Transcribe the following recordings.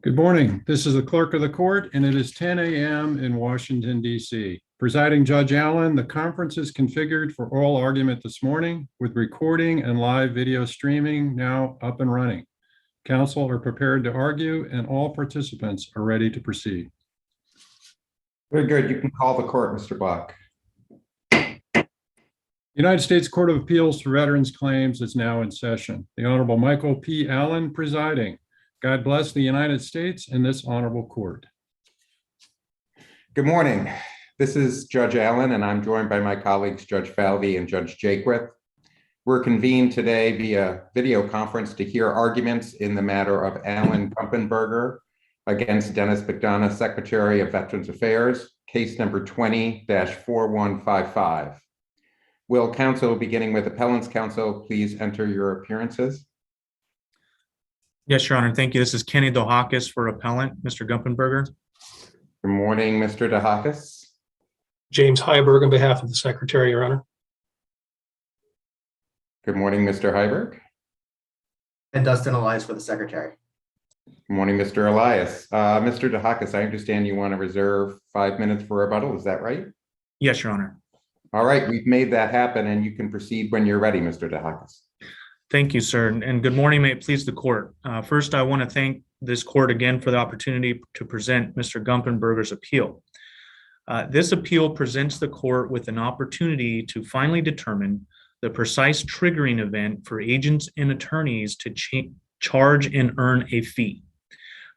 Good morning. This is the clerk of the court, and it is 10 a.m. in Washington, D.C. Presiding Judge Allen, the conference is configured for oral argument this morning with recording and live video streaming now up and running. Counsel are prepared to argue, and all participants are ready to proceed. Very good. You can call the court, Mr. Block. United States Court of Appeals for Veterans Claims is now in session. The Honorable Michael P. Allen presiding. God bless the United States and this honorable court. Good morning. This is Judge Allen, and I'm joined by my colleagues, Judge Falvey and Judge Jaquith. We're convened today via video conference to hear arguments in the matter of Alan Gumpenberger against Dennis McDonough, Secretary of Veterans Affairs, case number 20-4155. Will counsel, beginning with Appellants counsel, please enter your appearances? Yes, Your Honor. Thank you. This is Kenneth Dojaquez for Appellant, Mr. Gumpenberger. Good morning, Mr. Dojaquez. James Heiberg on behalf of the Secretary, Your Honor. Good morning, Mr. Heiberg. And Dustin, Elias for the Secretary. Good morning, Mr. Elias. Mr. Dojaquez, I understand you want to reserve 5 minutes for rebuttal. Is that right? Yes, Your Honor. All right, we've made that happen, and you can proceed when you're ready, Mr. Dojaquez. Thank you, sir. And good morning. May it please the court. First, I want to thank this court again for the opportunity to present Mr. Gumpenberger's appeal. This appeal presents the court with an opportunity to finally determine the precise triggering event for agents and attorneys to charge and earn a fee.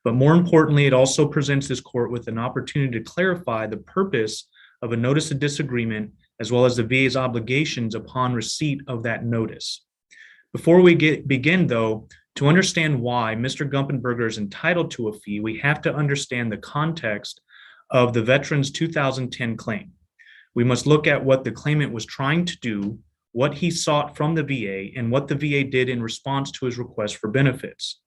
But more importantly, it also presents this court with an opportunity to clarify the purpose of a notice of disagreement, as well as the VA's obligations upon receipt of that notice. Before we begin, though, to understand why Mr. Gumpenberger is entitled to a fee, we have to understand the context of the veteran's 2010 claim. We must look at what the claimant was trying to do, what he sought from the VA, and what the VA did in response to his request for benefits.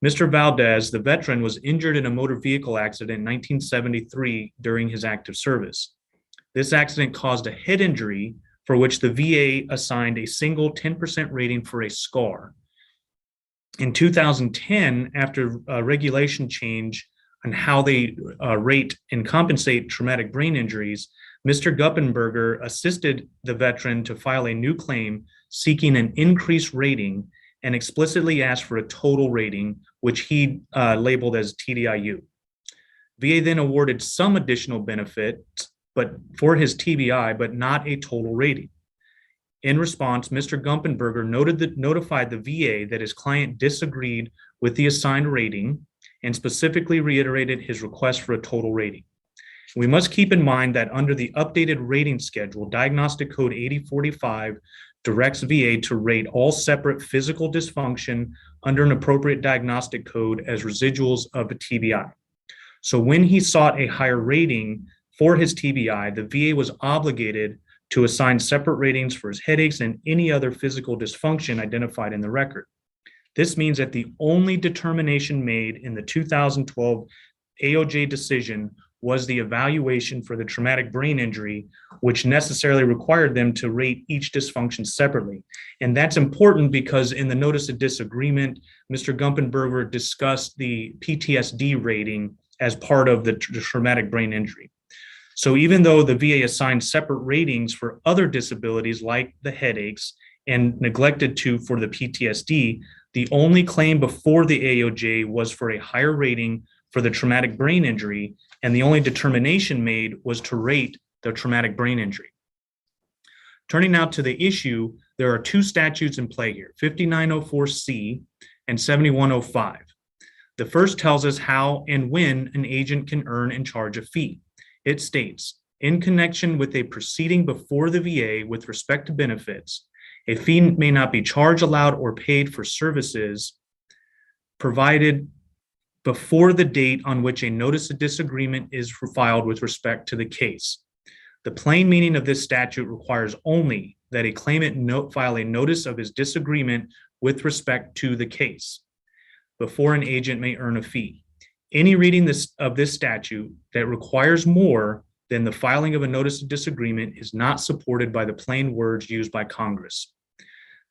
Mr. Valdez, the veteran, was injured in a motor vehicle accident in 1973 during his active service. This accident caused a head injury for which the VA assigned a single 10% rating for a scar. In 2010, after a regulation change on how they rate and compensate traumatic brain injuries, Mr. Gumpenberger assisted the veteran to file a new claim seeking an increased rating and explicitly asked for a total rating, which he labeled as TDIU. VA then awarded some additional benefit but for his TBI, but not a total rating. In response, Mr. Gumpenberger notified the VA that his client disagreed with the assigned rating and specifically reiterated his request for a total rating. We must keep in mind that under the updated rating schedule, Diagnostic Code 8045 directs VA to rate all separate physical dysfunction under an appropriate diagnostic code as residuals of a TBI. So when he sought a higher rating for his TBI, the VA was obligated to assign separate ratings for his headaches and any other physical dysfunction identified in the record. This means that the only determination made in the 2012 AOJ decision was the evaluation for the traumatic brain injury, which necessarily required them to rate each dysfunction separately. And that's important because in the notice of disagreement, Mr. Gumpenberger discussed the PTSD rating as part of the traumatic brain injury. So even though the VA assigned separate ratings for other disabilities like the headaches and neglected to for the PTSD, the only claim before the AOJ was for a higher rating for the traumatic brain injury, and the only determination made was to rate the traumatic brain injury. Turning now to the issue, there are two statutes in play here, 5904C and 7105. The first tells us how and when an agent can earn and charge a fee. It states, in connection with a proceeding before the VA with respect to benefits, a fee may not be charged, allowed, or paid for services provided before the date on which a notice of disagreement is filed with respect to the case. The plain meaning of this statute requires only that a claimant file a notice of his disagreement with respect to the case before an agent may earn a fee. Any reading of this statute that requires more than the filing of a notice of disagreement is not supported by the plain words used by Congress.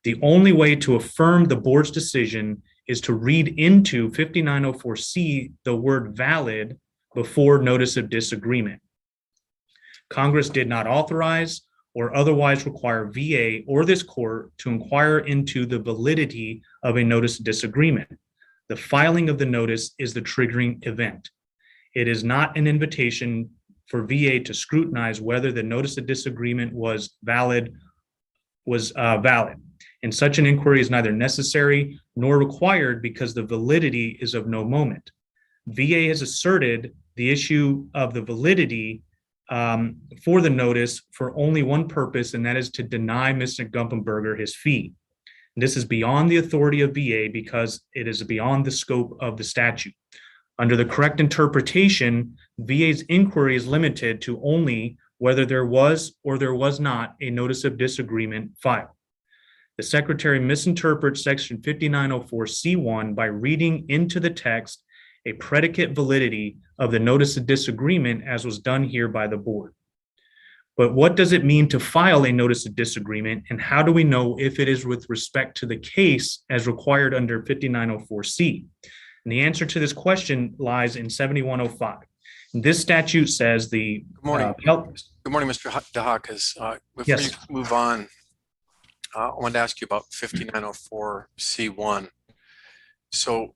The only way to affirm the board's decision is to read into 5904C the word valid before notice of disagreement. Congress did not authorize or otherwise require VA or this court to inquire into the validity of a notice of disagreement. The filing of the notice is the triggering event. It is not an invitation for VA to scrutinize whether the notice of disagreement was valid. And such an inquiry is neither necessary nor required because the validity is of no moment. VA has asserted the issue of the validity for the notice for only one purpose, and that is to deny Mr. Gumpenberger his fee. And this is beyond the authority of VA because it is beyond the scope of the statute. Under the correct interpretation, VA's inquiry is limited to only whether there was or there was not a notice of disagreement filed. The Secretary misinterprets Section 5904C1 by reading into the text a predicate validity of the notice of disagreement as was done here by the board. But what does it mean to file a notice of disagreement, and how do we know if it is with respect to the case as required under 5904C? And the answer to this question lies in 7105. This statute says the— Good morning. Good morning, Mr. Dojaquez. Before Yes. you move on, I wanted to ask you about 5904C1. So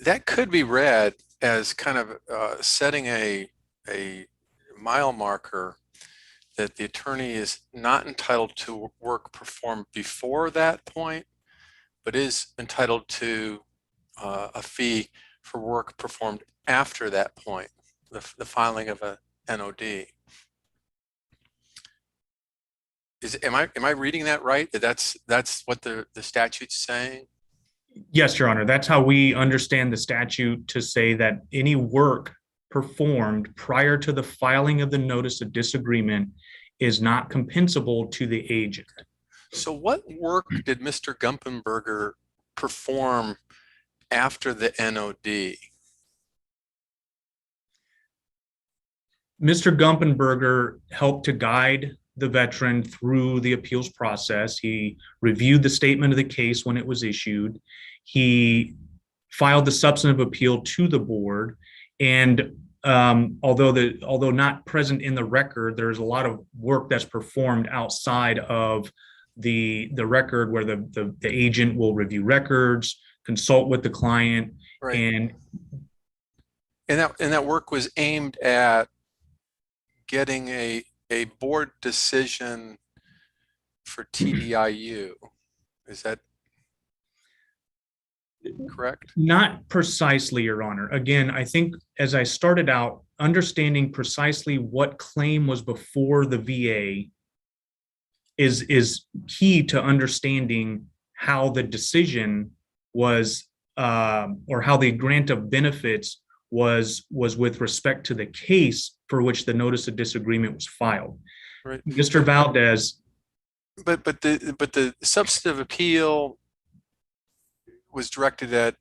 that could be read as kind of setting a mile marker that the attorney is not entitled to work performed before that point, but is entitled to a fee for work performed after that point, the filing of a NOD. Am I reading that right? That's what the statute's saying? Yes, Your Honor. That's how we understand the statute to say that any work performed prior to the filing of the notice of disagreement is not compensable to the agent. So what work did Mr. Gumpenberger perform after the NOD? Mr. Gumpenberger helped to guide the veteran through the appeals process. He reviewed the statement of the case when it was issued. He filed the substantive appeal to the board. And although not present in the record, there's a lot of work that's performed outside of the record where the agent will review records, consult with the client. Right. And that work was aimed at getting a board decision for TDIU. Is that correct? Not precisely, Your Honor. Again, I think as I started out, understanding precisely what claim was before the VA is key to understanding how the decision was, or how the grant of benefits was with respect to the case for which the notice of disagreement was filed. Right. Mr. Valdez. But the substantive appeal was directed at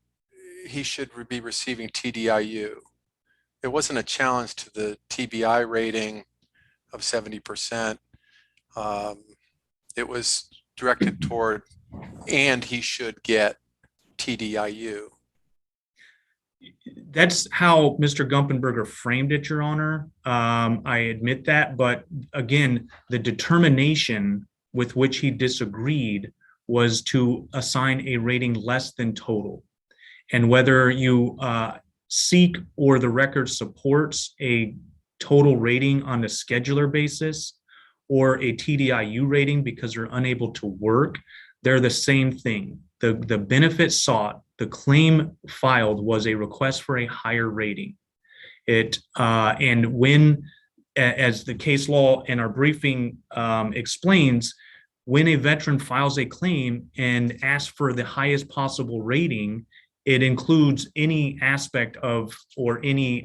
he should be receiving TDIU. It wasn't a challenge to the TBI rating of 70%. It was directed toward, and he should get TDIU. That's how Mr. Gumpenberger framed it, Your Honor. I admit that, but again, the determination with which he disagreed was to assign a rating less than total. And whether you seek or the record supports a total rating on a scheduler basis or a TDIU rating because you're unable to work, they're the same thing. The benefit sought, the claim filed was a request for a higher rating. And when, as the case law in our briefing explains, when a veteran files a claim and asks for the highest possible rating, it includes any aspect of or any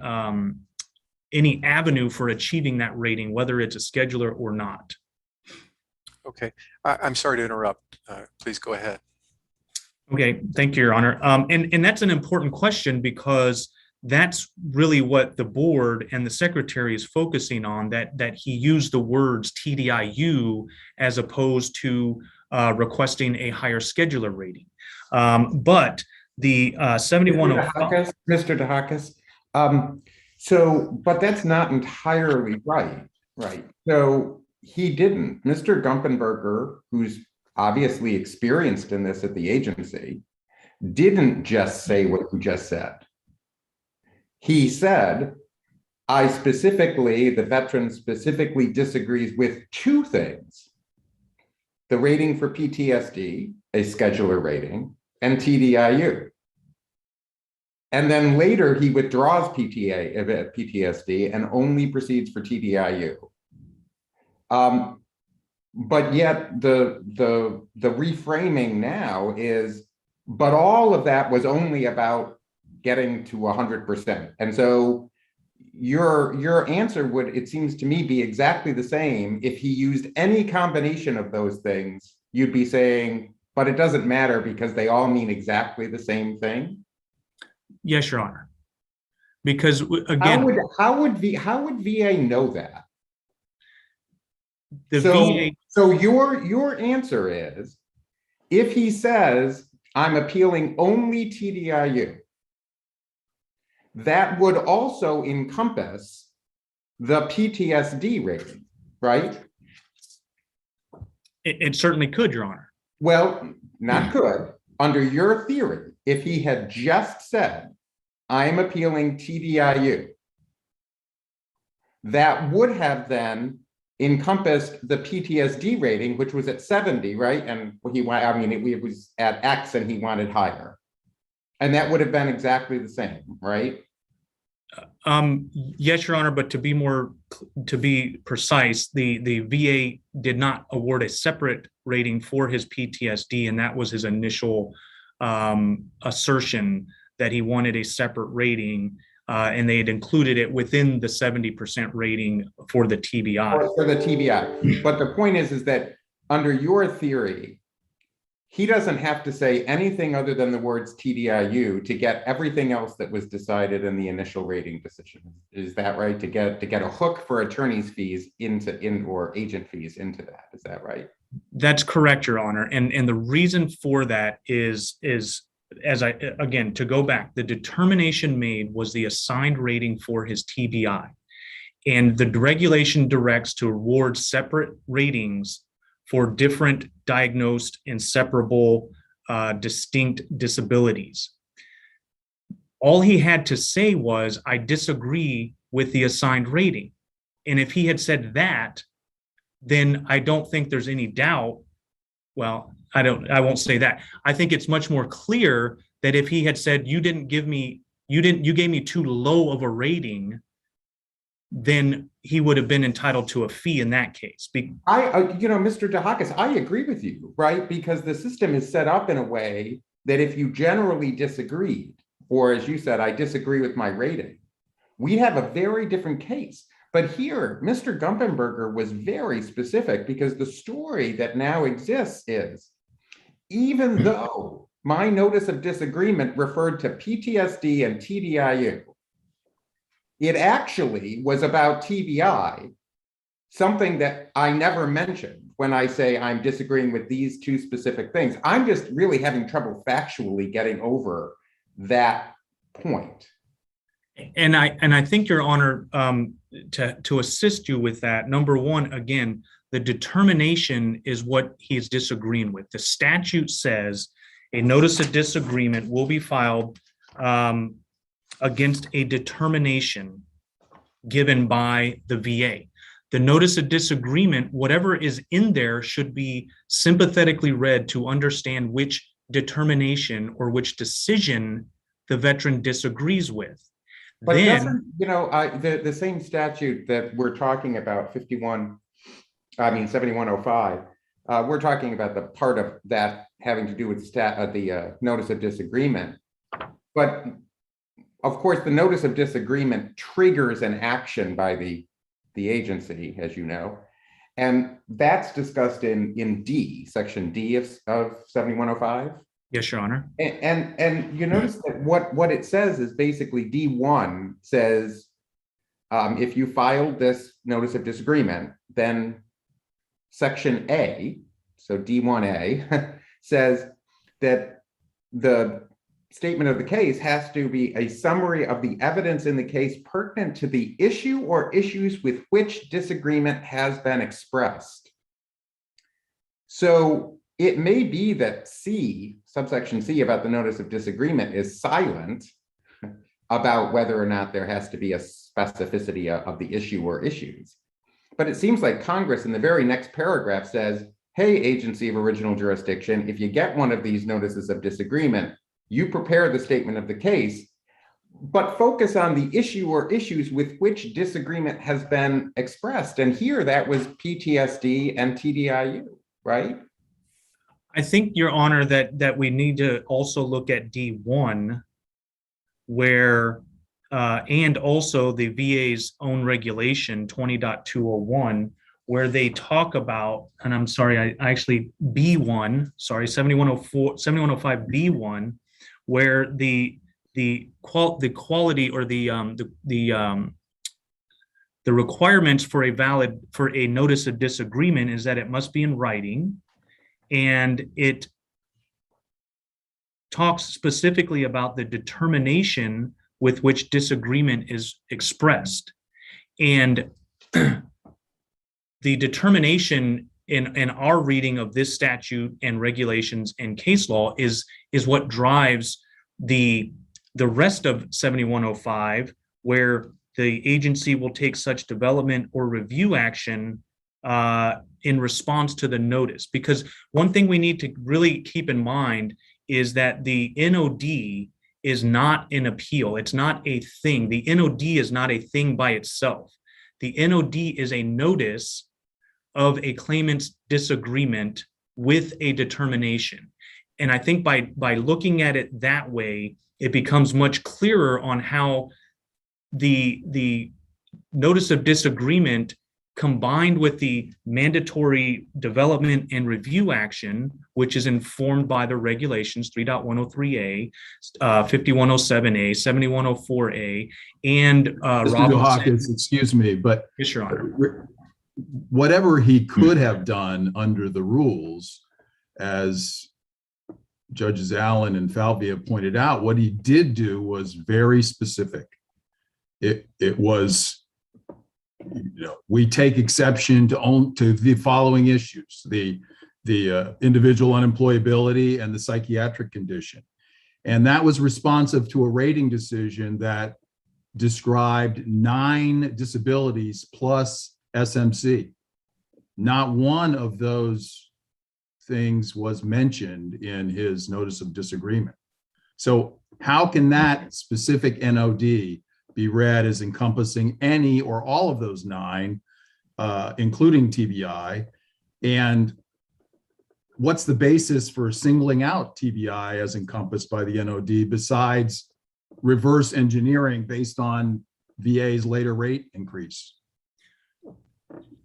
avenue for achieving that rating, whether it's a scheduler or not. Okay, I'm sorry to interrupt. Please go ahead. Okay, thank you, Your Honor. And that's an important question because that's really what the board and the secretary is focusing on, that he used the words TDIU as opposed to requesting a higher scheduler rating. But the 7105. Mr. Dojaquez, but that's not entirely right, right? So he didn't. Mr. Gumpenberger, who's obviously experienced in this at the agency, didn't just say what you just said. He said, the veteran specifically disagrees with two things: the rating for PTSD, a scheduler rating, and TDIU. And then later he withdraws PTSD and only proceeds for TDIU. But yet the reframing now is, but all of that was only about getting to 100%. And so your answer would, it seems to me, be exactly the same. If he used any combination of those things, you'd be saying, but it doesn't matter because they all mean exactly the same thing. Yes, Your Honor. Because again, how would VA know that? the So, VA. so your answer is, if he says, I'm appealing only TDIU, that would also encompass the PTSD rating, right? It certainly could, Your Honor. Well, not could. Under your theory, if he had just said, I'm appealing TDIU, that would have then encompassed the PTSD rating, which was at 70, right? And it was at X and he wanted higher. And that would have been exactly the same, right? Yes, Your Honor, but to be precise, the VA did not award a separate rating for his PTSD, and that was his initial assertion that he wanted a separate rating, and they had included it within the 70% rating for the TBI. For the TBI. But the point is that under your theory, he doesn't have to say anything other than the words TDIU to get everything else that was decided in the initial rating decision. Is that right? To get a hook for attorney's fees or agent fees into that. Is that right? That's correct, Your Honor. And the reason for that is to go back, the determination made was the assigned rating for his TBI. And the regulation directs to award separate ratings for different diagnosed and separable distinct disabilities. All he had to say was, I disagree with the assigned rating. And if he had said that, then I don't think there's any doubt. Well, I won't say that. I think it's much more clear that if he had said, you gave me too low of a rating, then he would have been entitled to a fee in that case. Mr. Dojaquez, I agree with you, right? Because the system is set up in a way that if you generally disagreed, or as you said, I disagree with my rating, we have a very different case. But here, Mr. Gumpenberger was very specific, because the story that now exists is, even though my notice of disagreement referred to PTSD and TDIU, it actually was about TBI, something that I never mentioned when I say I'm disagreeing with these two specific things. I'm just really having trouble factually getting over that point. And I think, Your Honor, to assist you with that, number one, again, the determination is what he is disagreeing with. The statute says a notice of disagreement will be filed against a determination given by the VA. The notice of disagreement, whatever is in there, should be sympathetically read to understand which determination or which decision the veteran disagrees with. But the same statute that we're talking about, 7105, we're talking about the part of that having to do with the notice of disagreement. But of course, the notice of disagreement triggers an action by the agency, as you know, and that's discussed in D, section D of 7105. Yes, Your Honor. And you notice that what it says is basically D1 says, if you filed this notice of disagreement, then section A so D1A, says that the statement of the case has to be a summary of the evidence in the case pertinent to the issue or issues with which disagreement has been expressed. So it may be that C, subsection C about the notice of disagreement is silent about whether or not there has to be a specificity of the issue or issues. But it seems like Congress in the very next paragraph says, hey, agency of original jurisdiction, if you get one of these notices of disagreement, you prepare the statement of the case, but focus on the issue or issues with which disagreement has been expressed. And here that was PTSD and TDIU, right? I think, Your Honor, that we need to also look at D1, where and also the VA's own regulation 20.201, where they talk about, and I'm sorry, I actually B1, sorry, 7105 B1, where the quality or the requirements for a notice of disagreement is that it must be in writing, and it talks specifically about the determination with which disagreement is expressed. And the determination in our reading of this statute and regulations and case law is what drives the rest of 7105, where the agency will take such development or review action in response to the notice. Because one thing we need to really keep in mind is that the NOD is not an appeal. It's not a thing. The NOD is not a thing by itself. The NOD is a notice of a claimant's disagreement with a determination. And I think by looking at it that way, it becomes much clearer on how the notice of disagreement combined with the mandatory development and review action, which is informed by the regulations 3.103A, 5107A, 7104A, and Mr. Dojaquez, excuse me, but yes, Your Honor. Whatever he could have done under the rules, as Judges Allen and Falvey have pointed out, what he did do was very specific. It was, we take exception to the following issues: the individual unemployability and the psychiatric condition. And that was responsive to a rating decision that described 9 disabilities plus SMC. Not one of those things was mentioned in his notice of disagreement. So how can that specific NOD be read as encompassing any or all of those 9, including TBI? And what's the basis for singling out TBI as encompassed by the NOD besides reverse engineering based on VA's later rate increase?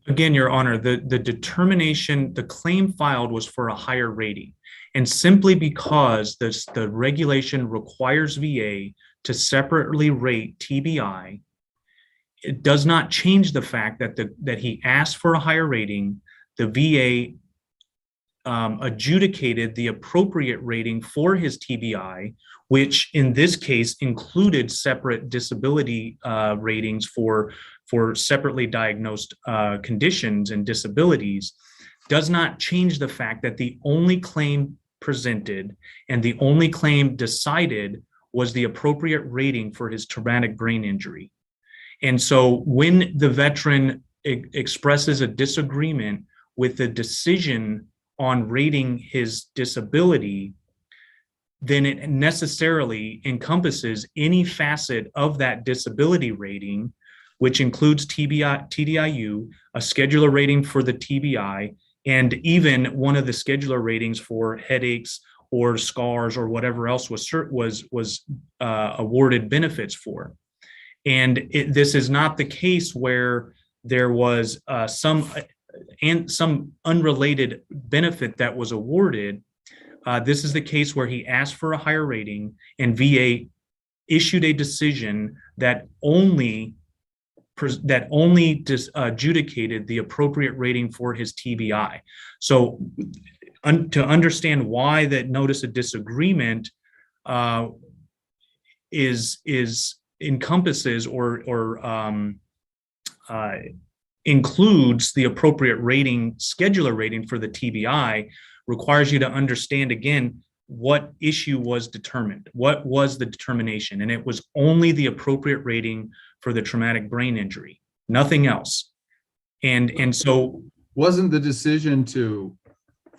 Again, Your Honor, the determination, the claim filed was for a higher rating. And simply because the regulation requires VA to separately rate TBI, it does not change the fact that he asked for a higher rating. The VA adjudicated the appropriate rating for his TBI, which in this case included separate disability ratings for separately diagnosed conditions and disabilities. Does not change the fact that the only claim presented and the only claim decided was the appropriate rating for his traumatic brain injury. And so when the veteran expresses a disagreement with the decision on rating his disability, then it necessarily encompasses any facet of that disability rating, which includes TDIU, a scheduler rating for the TBI, and even one of the scheduler ratings for headaches or scars or whatever else was awarded benefits for. And this is not the case where there was some unrelated benefit that was awarded. This is the case where he asked for a higher rating and VA issued a decision that only that only adjudicated the appropriate rating for his TBI. So to understand why that notice of disagreement encompasses or includes the appropriate rating, scheduler rating for the TBI, requires you to understand again what issue was determined, what was the determination, and it was only the appropriate rating for the traumatic brain injury, nothing else. And so wasn't the decision to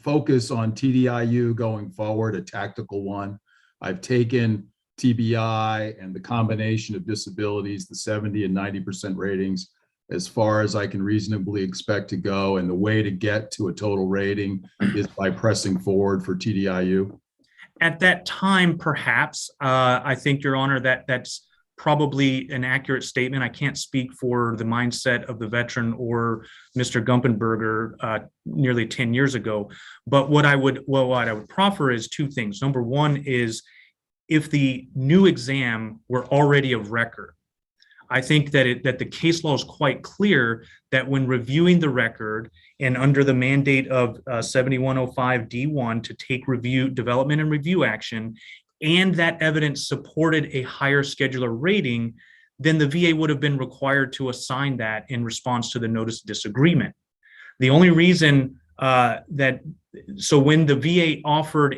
focus on TDIU going forward a tactical one? I've taken TBI and the combination of disabilities, the 70 and 90% ratings, as far as I can reasonably expect to go. And the way to get to a total rating is by pressing forward for TDIU. At that time, perhaps, I think, Your Honor, that's probably an accurate statement. I can't speak for the mindset of the veteran or Mr. Gumpenberger nearly 10 years ago. But what I would proffer is two things. Number one is, if the new exam were already of record, I think that the case law is quite clear that when reviewing the record and under the mandate of 7105 D1 to take review, development and review action, and that evidence supported a higher scheduler rating, then the VA would have been required to assign that in response to the notice of disagreement. The only reason so when the VA offered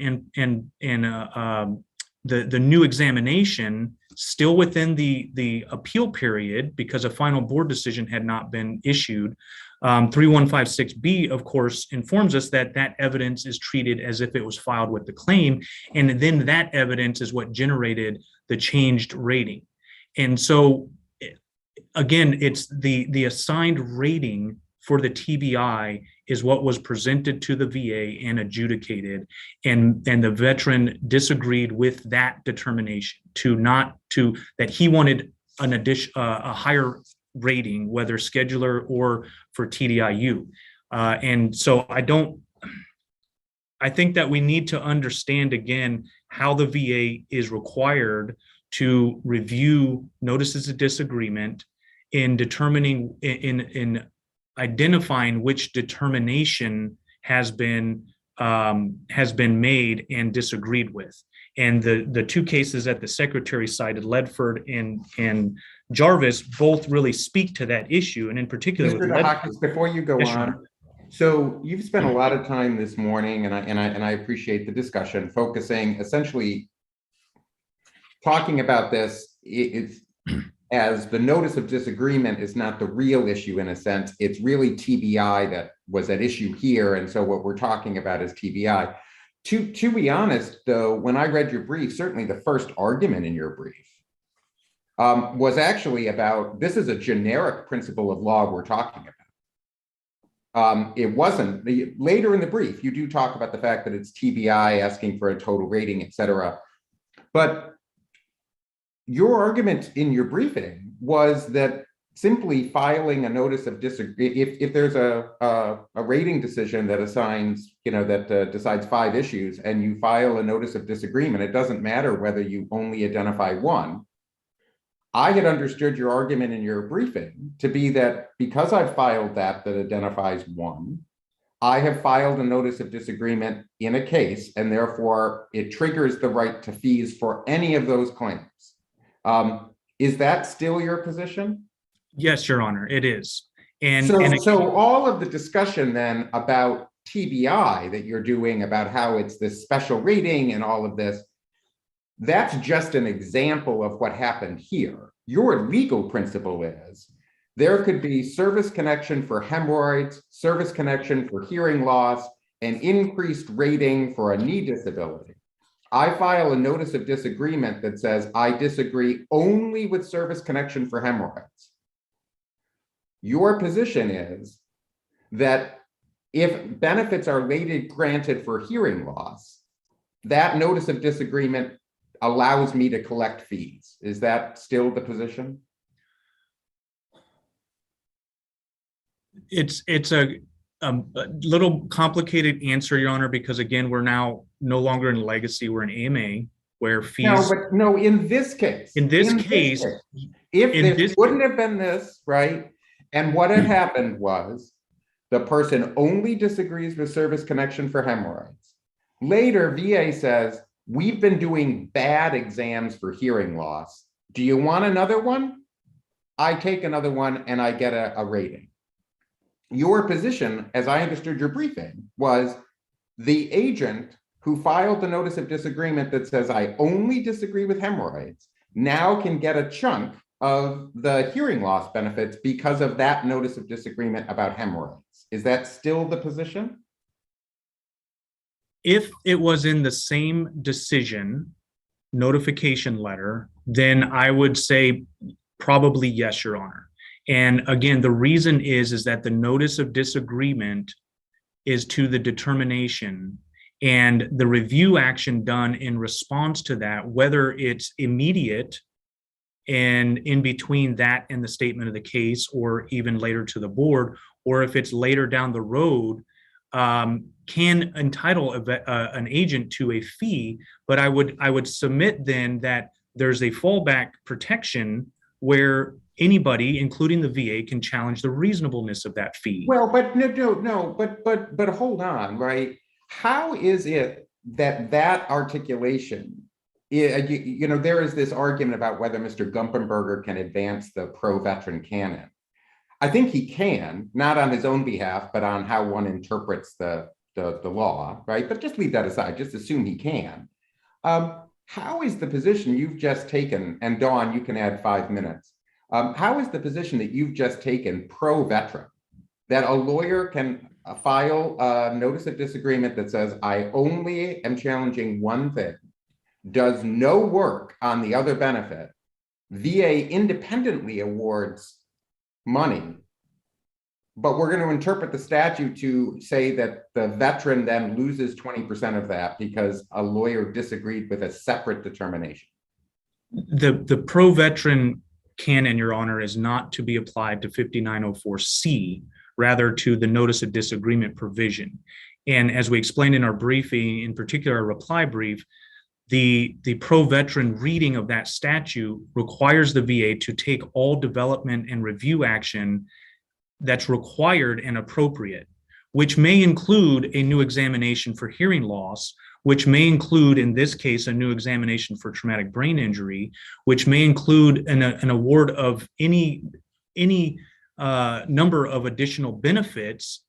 the new examination, still within the appeal period, because a final board decision had not been issued, 3156B, of course, informs us that that evidence is treated as if it was filed with the claim, and then that evidence is what generated the changed rating. And so, again, it's the assigned rating for the TBI is what was presented to the VA and adjudicated, and the veteran disagreed with that determination that he wanted a higher rating, whether scheduler or for TDIU. And so I think that we need to understand again how the VA is required to review notices of disagreement in determining, in identifying which determination has been made and disagreed with. And the two cases that the secretary cited, Ledford and Jarvis, both really speak to that issue. And in particular, Mr. Dojaquez, before you go on, so you've spent a lot of time this morning, and I appreciate the discussion, focusing essentially talking about this. It's as the notice of disagreement is not the real issue in a sense. It's really TBI that was at issue here. And so what we're talking about is TBI. To be honest, though, when I read your brief, certainly the first argument in your brief was actually about, this is a generic principle of law we're talking about. It wasn't, later in the brief, you do talk about the fact that it's TBI asking for a total rating, et cetera. But your argument in your briefing was that simply filing a notice of disagreement, if there's a rating decision that assigns, that decides 5 issues, and you file a notice of disagreement, it doesn't matter whether you only identify one. I had understood your argument in your briefing to be that because I've filed that identifies one, I have filed a notice of disagreement in a case, and therefore it triggers the right to fees for any of those claims. Is that still your position? Yes, Your Honor, it is. So all of the discussion then about TBI that you're doing about how it's this special rating and all of this, that's just an example of what happened here. Your legal principle is there could be service connection for hemorrhoids, service connection for hearing loss, and increased rating for a knee disability. I file a notice of disagreement that says I disagree only with service connection for hemorrhoids. Your position is that if benefits are later granted for hearing loss, that notice of disagreement allows me to collect fees. Is that still the position? It's a little complicated answer, Your Honor, because again, we're now no longer in legacy, we're in AMA. where No, fees, but no, in this case. in this case, If in this this- wouldn't have been this, right? And what had happened was the person only disagrees with service connection for hemorrhoids. Later, VA says, we've been doing bad exams for hearing loss. Do you want another one? I take another one and I get a rating. Your position, as I understood your briefing, was the agent who filed the notice of disagreement that says, I only disagree with hemorrhoids, now can get a chunk of the hearing loss benefits because of that notice of disagreement about hemorrhoids. Is that still the position? if it was in the same decision notification letter, then I would say probably yes, Your Honor. And again, the reason is that the notice of disagreement is to the determination, and the review action done in response to that, whether it's immediate and in between that and the statement of the case, or even later to the board, or if it's later down the road, can entitle an agent to a fee. But I would submit then that there's a fallback protection where anybody, including the VA, can challenge the reasonabness of that fee. Well, but no, but hold on, right? How is it that that articulation, there is this argument about whether Mr. Gumpenberger can advance the pro-veteran canon. I think he can, not on his own behalf, but on how one interprets the law, right? But just leave that aside, just assume he can. How is the position you've just taken, and Dawn, you can add 5 minutes. How is the position that you've just taken pro-veteran, that a lawyer can file a notice of disagreement that says, I only am challenging one thing, does no work on the other benefit, VA independently awards money, but we're going to interpret the statute to say that the veteran then loses 20% of that because a lawyer disagreed with a separate determination? The pro-veteran canon, Your Honor, is not to be applied to 5904C, rather to the notice of disagreement provision. And as we explained in our briefing, in particular our reply brief, the pro-veteran reading of that statute requires the VA to take all development and review action that's required and appropriate, which may include a new examination for hearing loss, which may include, in this case, a new examination for traumatic brain injury, which may include an award of any number of additional benefits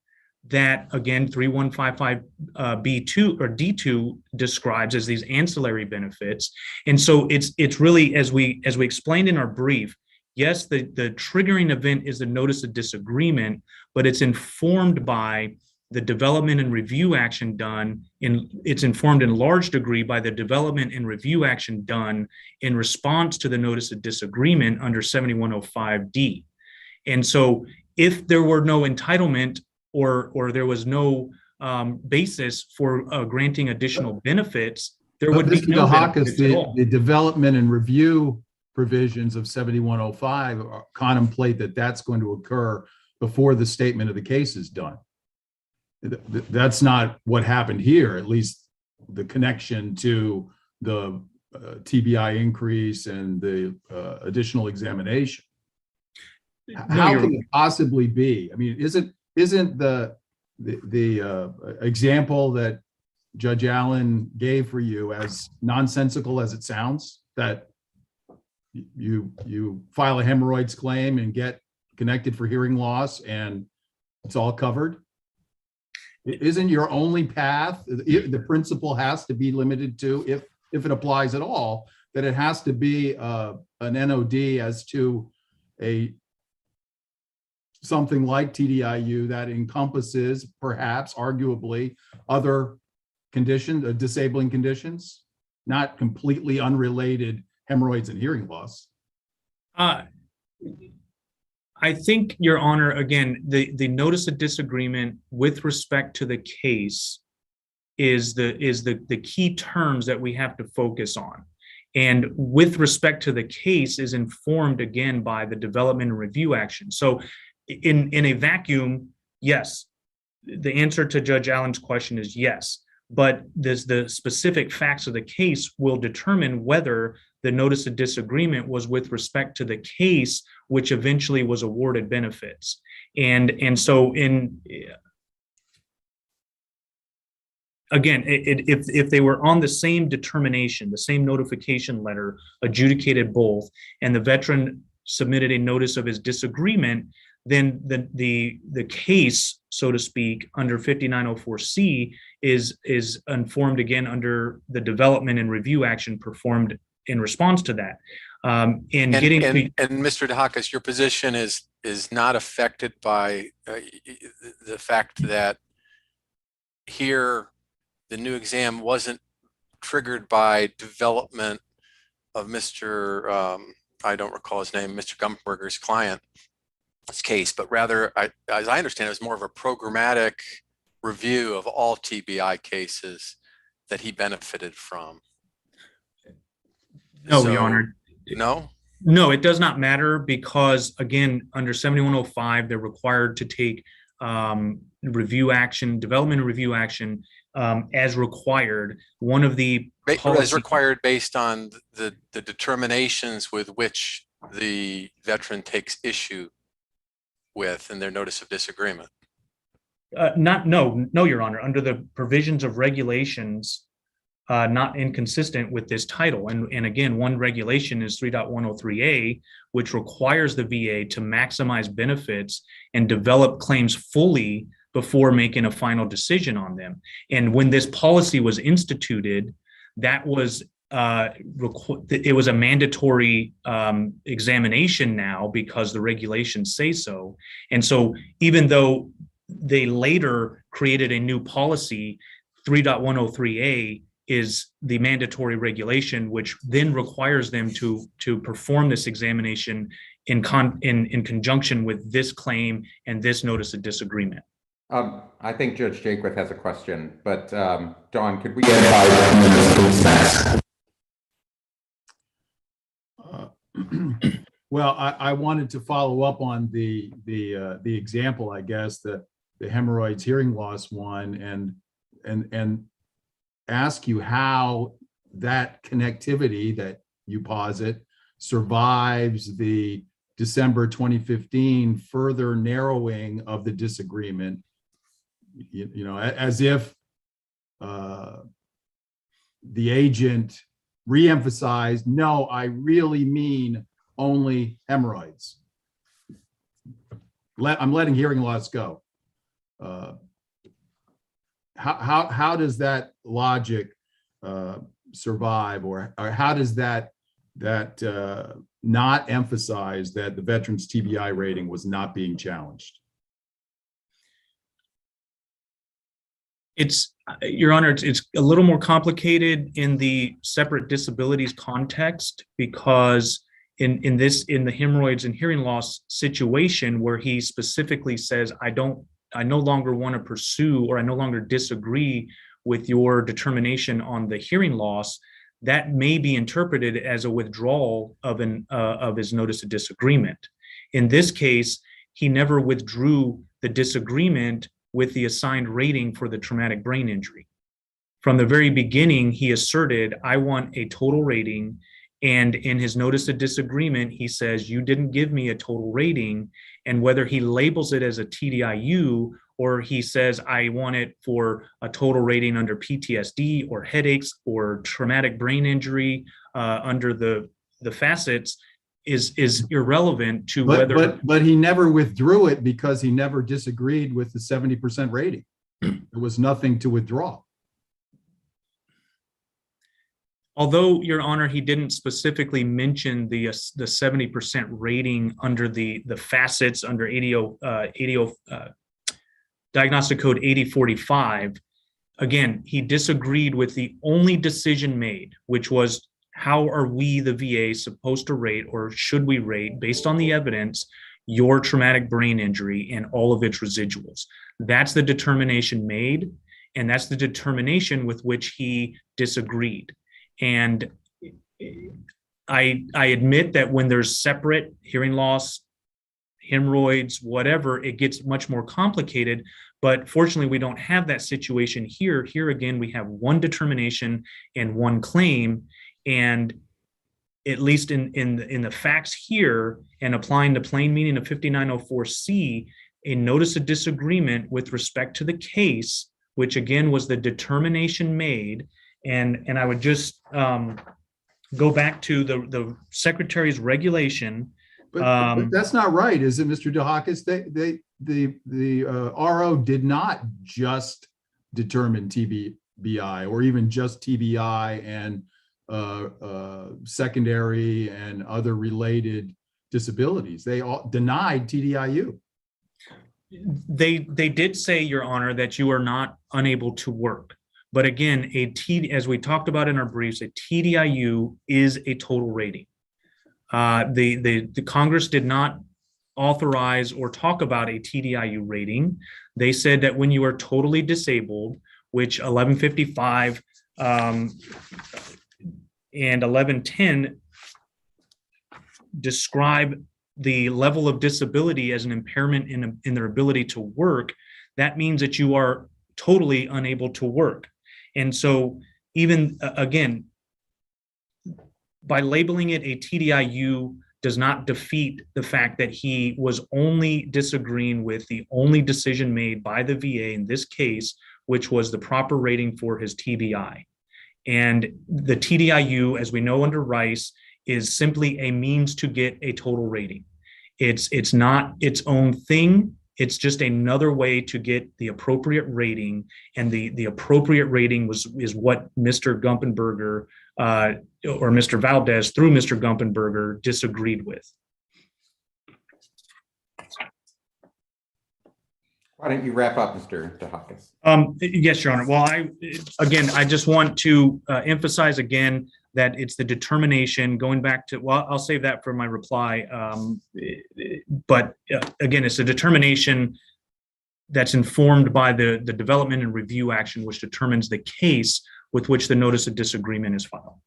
that, again, 3155B2 or D2 describes as these ancillary benefits. And so it's really, as we explained in our brief, yes, the triggering event is the notice of disagreement, but it's informed by the development and review action done, it's informed in large degree by the development and review action done in response to the notice of disagreement under 7105D. And so if there were no entitlement or there was no basis for granting additional benefits, there would be no benefits at all. The development and review provisions of 7105 contemplate that that's going to occur before the statement of the case is done. That's not what happened here, at least the connection to the TBI increase and the additional examination. How can it possibly be? I mean, isn't the example that Judge Allen gave for you as nonsensical as it sounds, that you file a hemorrhoids claim and get connected for hearing loss and it's all covered? Isn't your only path, the principle has to be limited to, if it applies at all, that it has to be an NOD as to something like TDIU that encompasses, perhaps, arguably, other conditions, disabling conditions, not completely unrelated hemorrhoids and hearing loss? I think, Your Honor, again, the notice of disagreement with respect to the case is the key terms that we have to focus on. And with respect to the case is informed, again, by the development and review action. So in a vacuum, yes, the answer to Judge Allen's question is yes. but the specific facts of the case will determine whether the notice of disagreement was with respect to the case, which eventually was awarded benefits. And so again, if they were on the same determination, the same notification letter, adjudicated both, and the veteran submitted a notice of his disagreement, then the case, so to speak, under 5904C is informed again under the development and review action performed in response to that. And Mr. Dojaquez, your position is not affected by the fact that here the new exam wasn't triggered by development of Mr. I don't recall his name, Mr. Gumpenberger's client's case, but rather, as I understand, it was more of a programmatic review of all TBI cases that he benefited from. No, Your Honor. No? No, it does not matter because, again, under 7105, they're required to take review action, development and review action as required. One of the as required based on the determinations with which the veteran takes issue with in their notice of disagreement. No, Your Honor. Under the provisions of regulations, not inconsistent with this title. And again, one regulation is 3.103A, which requires the VA to maximize benefits and develop claims fully before making a final decision on them. And when this policy was instituted, that was it was a mandatory examination now because the regulations say so. And so even though they later created a new policy, 3.103A is the mandatory regulation, which then requires them to perform this examination in conjunction with this claim and this notice of disagreement. I think Judge Jaquith has a question, but Dawn, could we get Heiberg? Well, I wanted to follow up on the example, I guess, that the hemorrhoids hearing loss one, and ask you how that connectivity that you posit survives the December 2015 further narrowing of the disagreement, you know, as if the agent reemphasized, no, I really mean only hemorrhoids. I'm letting hearing loss go. How does that logic survive, or how does that not emphasize that the veteran's TBI rating was not being challenged? It's, Your Honor, it's a little more complicated in the separate disabilities context, because in the hemorrhoids and hearing loss situation, where he specifically says, I no longer want to pursue, or I no longer disagree with your determination on the hearing loss, that may be interpreted as a withdrawal of his notice of disagreement. In this case, he never withdrew the disagreement with the assigned rating for the traumatic brain injury. From the very beginning, he asserted, I want a total rating. And in his notice of disagreement, he says, you didn't give me a total rating. And whether he labels it as a TDIU, or he says, I want it for a total rating under PTSD or headaches or traumatic brain injury under the facets, is irrelevant to whether. But he never withdrew it because he never disagreed with the 70% rating. There was nothing to withdraw. Although, Your Honor, he didn't specifically mention the 70% rating under the facets under Diagnostic Code 8045. Again, he disagreed with the only decision made, which was, how are we, the VA, supposed to rate, or should we rate, based on the evidence, your traumatic brain injury and all of its residuals? That's the determination made, and that's the determination with which he disagreed. And I admit that when there's separate hearing loss, hemorrhoids, whatever, it gets much more complicated. But fortunately, we don't have that situation here. Here again, we have one determination and one claim. And at least in the facts here and applying the plain meaning of 5904C, a notice of disagreement with respect to the case, which again was the determination made. And I would just go back to the Secretary's regulation. But that's not right, is it, Mr. Dojaquez? The RO did not just determine TBI or even just TBI and secondary and other related disabilities. They all denied TDIU. They did say, Your Honor, that you are not unable to work. But again, as we talked about in our briefs, a TDIU is a total rating. The Congress did not authorize or talk about a TDIU rating. They said that when you are totally disabled, which 1155 and 1110 describe the level of disability as an impairment in their ability to work, that means that you are totally unable to work. And so even again, by labeling it a TDIU does not defeat the fact that he was only disagreeing with the only decision made by the VA in this case, which was the proper rating for his TBI. And the TDIU, as we know under Rice, is simply a means to get a total rating. It's not its own thing. It's just another way to get the appropriate rating. And the appropriate rating is what Mr. Gumpenberger or Mr. Valdez through Mr. Gumpenberger disagreed with. Why don't you wrap up, Mr. Dojaquez? Yes, Your Honor. Well, I just want to emphasize again that it's the determination going back to, well, I'll save that for my reply. But again, it's a determination that's informed by the development and review action, which determines the case with which the notice of disagreement is filed.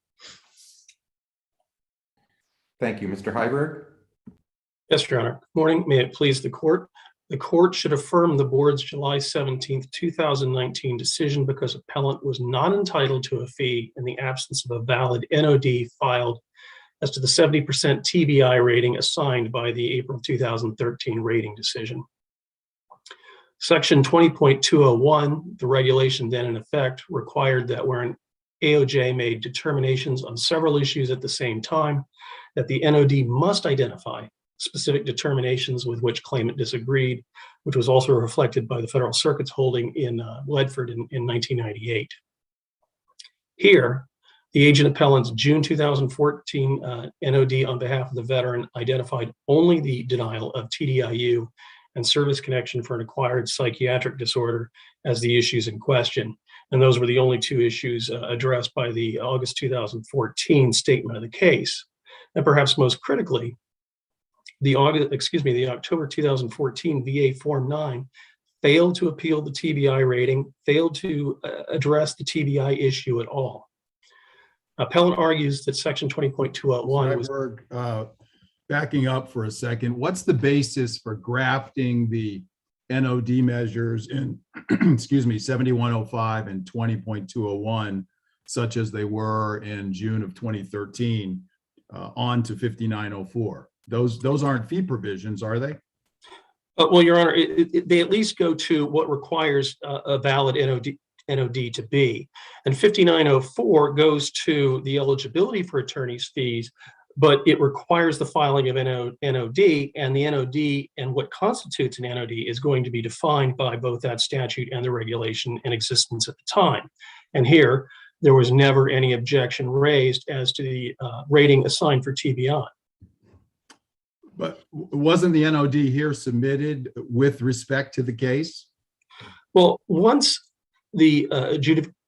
Thank you. Mr. Heiberg? Yes, Your Honor. Good morning. May it please the court. The court should affirm the board's July 17th, 2019 decision because appellant was not entitled to a fee in the absence of a valid NOD filed as to the 70% TBI rating assigned by the April 2013 rating decision. Section 20.201, the regulation then in effect, required that where an AOJ made determinations on several issues at the same time, that the NOD must identify specific determinations with which claimant disagreed, which was also reflected by the Federal Circuit's holding in Ledford in 1998. Here, the agent appellant's June 2014 NOD on behalf of the veteran identified only the denial of TDIU and service connection for an acquired psychiatric disorder as the issues in question. And those were the only two issues addressed by the August 2014 statement of the case. And perhaps most critically, the October 2014 VA Form 9 failed to appeal the TBI rating, failed to address the TBI issue at all. Appellant argues that section 20.201 was... Backing up for a second, what's the basis for grafting the NOD measures in, 7105 and 20.201, such as they were in June of 2013, onto 5904? Those aren't fee provisions, are they? Well, Your Honor, they at least go to what requires a valid NOD to be. And 5904 goes to the eligibility for attorney's fees, but it requires the filing of NOD, and the NOD and what constitutes an NOD is going to be defined by both that statute and the regulation in existence at the time. And here, there was never any objection raised as to the rating assigned for TBI. But wasn't the NOD here submitted with respect to the case? Well, once the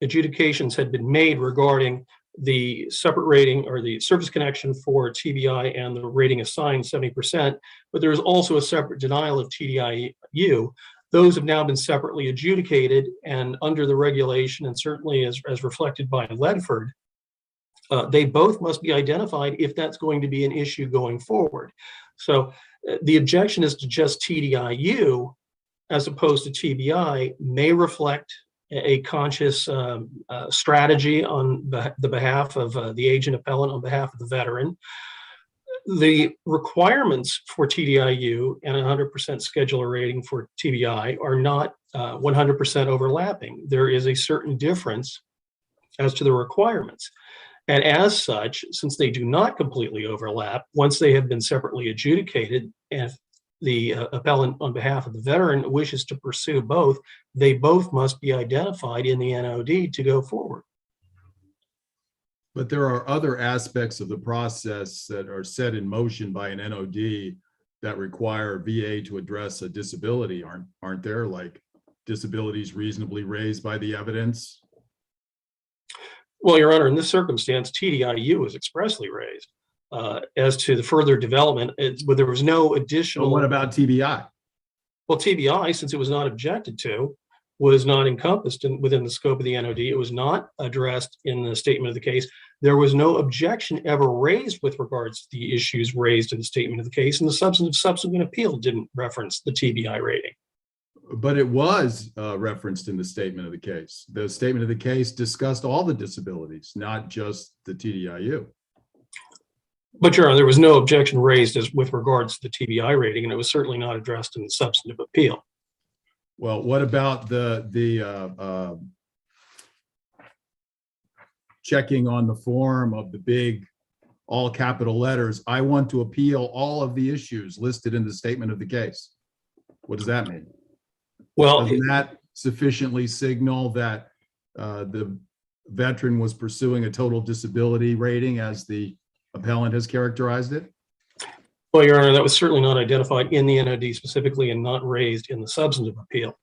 adjudications had been made regarding the separate rating or the service connection for TBI and the rating assigned 70%, but there is also a separate denial of TDIU. Those have now been separately adjudicated, and under the regulation, and certainly as reflected by Ledford, they both must be identified if that's going to be an issue going forward. So The objection is to just TDIU as opposed to TBI may reflect a conscious strategy on the behalf of the agent appellant on behalf of the veteran. The requirements for TDIU and 100% scheduler rating for TBI are not 100% overlapping. There is a certain difference as to the requirements. And as such, since they do not completely overlap, once they have been separately adjudicated, and if the appellant on behalf of the veteran wishes to pursue both, they both must be identified in the NOD to go forward. But there are other aspects of the process that are set in motion by an NOD that require VA to address a disability, aren't there? Like disabilities reasonably raised by the evidence? Well, Your Honor, in this circumstance, TDIU is expressly raised. As to the further development, but there was no additional. Well, what about TBI? Well, TBI, since it was not objected to, was not encompassed within the scope of the NOD. It was not addressed in the statement of the case. There was no objection ever raised with regards to the issues raised in the statement of the case, and the subsequent appeal didn't reference the TBI rating. But it was referenced in the statement of the case. The statement of the case discussed all the disabilities, not just the TDIU. But Your Honor, there was no objection raised with regards to the TBI rating, and it was certainly not addressed in the substantive appeal. Well, what about the checking on the form of the big all capital letters? I want to appeal all of the issues listed in the statement of the case. What does that mean? Well, doesn't that sufficiently signal that the veteran was pursuing a total disability rating as the appellant has characterized it? Well, Your Honor, that was certainly not identified in the NOD specifically and not raised in the substantive appeal.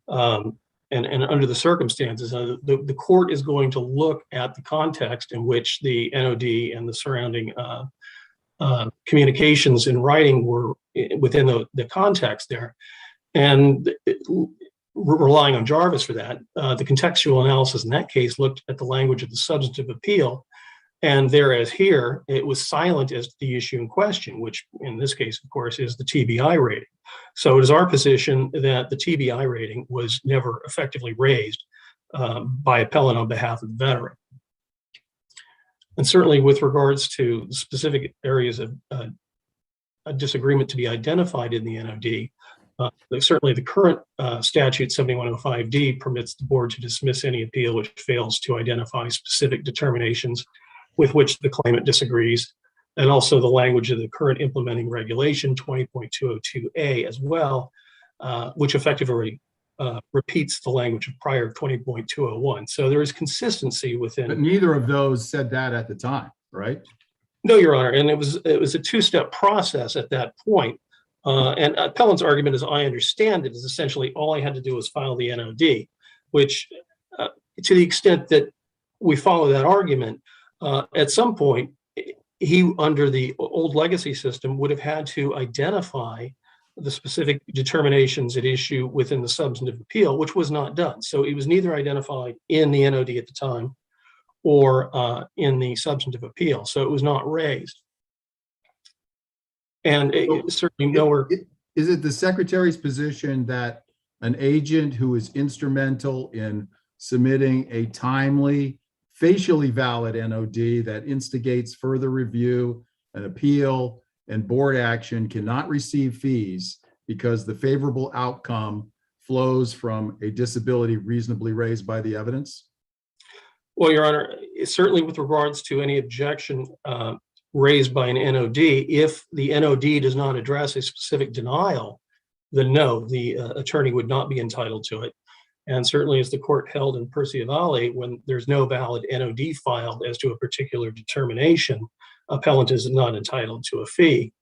And under the circumstances, the court is going to look at the context in which the NOD and the surrounding communications in writing were within the context there. And relying on Jarvis for that, the contextual analysis in that case looked at the language of the substantive appeal. And there, as here, it was silent as to the issue in question, which in this case, of course, is the TBI rating. So it is our position that the TBI rating was never effectively raised by appellant on behalf of the veteran. And certainly with regards to specific areas of a disagreement to be identified in the NOD, certainly the current statute 7105D permits the board to dismiss any appeal which fails to identify specific determinations with which the claimant disagrees, and also the language of the current implementing regulation 20.202A as well, which effectively repeats the language of prior 20.201. So there is consistency within. But neither of those said that at the time, right? No, Your Honor, and it was a two-step process at that point. And appellant's argument, as I understand it, is essentially all I had to do was file the NOD, which to the extent that we follow that argument, at some point, he, under the old legacy system, would have had to identify the specific determinations at issue within the substantive appeal, which was not done. So it was neither identified in the NOD at the time or in the substantive appeal. So it was not raised. And certainly nowhere. Is it the secretary's position that an agent who is instrumental in submitting a timely, facially valid NOD that instigates further review, an appeal, and board action cannot receive fees because the favorable outcome flows from a disability reasonably raised by the evidence? Well, Your Honor, certainly with regards to any objection raised by an NOD, if the NOD does not address a specific denial, then no, the attorney would not be entitled to it. And certainly as the court held in Perciavalle, when there's no valid NOD filed as to a particular determination, appellant is not entitled to a fee.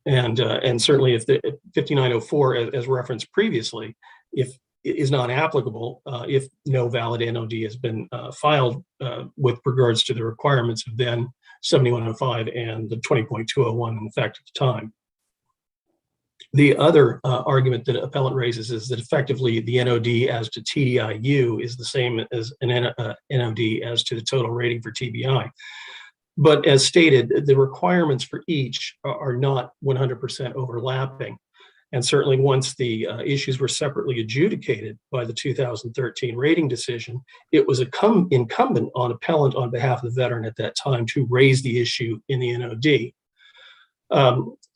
And certainly if the 5904, as referenced previously, if is not applicable, if no valid NOD has been filed with regards to the requirements of then 7105 and the 20.201 in effect at the time. The other argument that appellant raises is that effectively the NOD as to TDIU is the same as an NOD as to the total rating for TBI. But as stated, the requirements for each are not 100% overlapping. And certainly once the issues were separately adjudicated by the 2013 rating decision, it was incumbent on appellant on behalf of the veteran at that time to raise the issue in the NOD.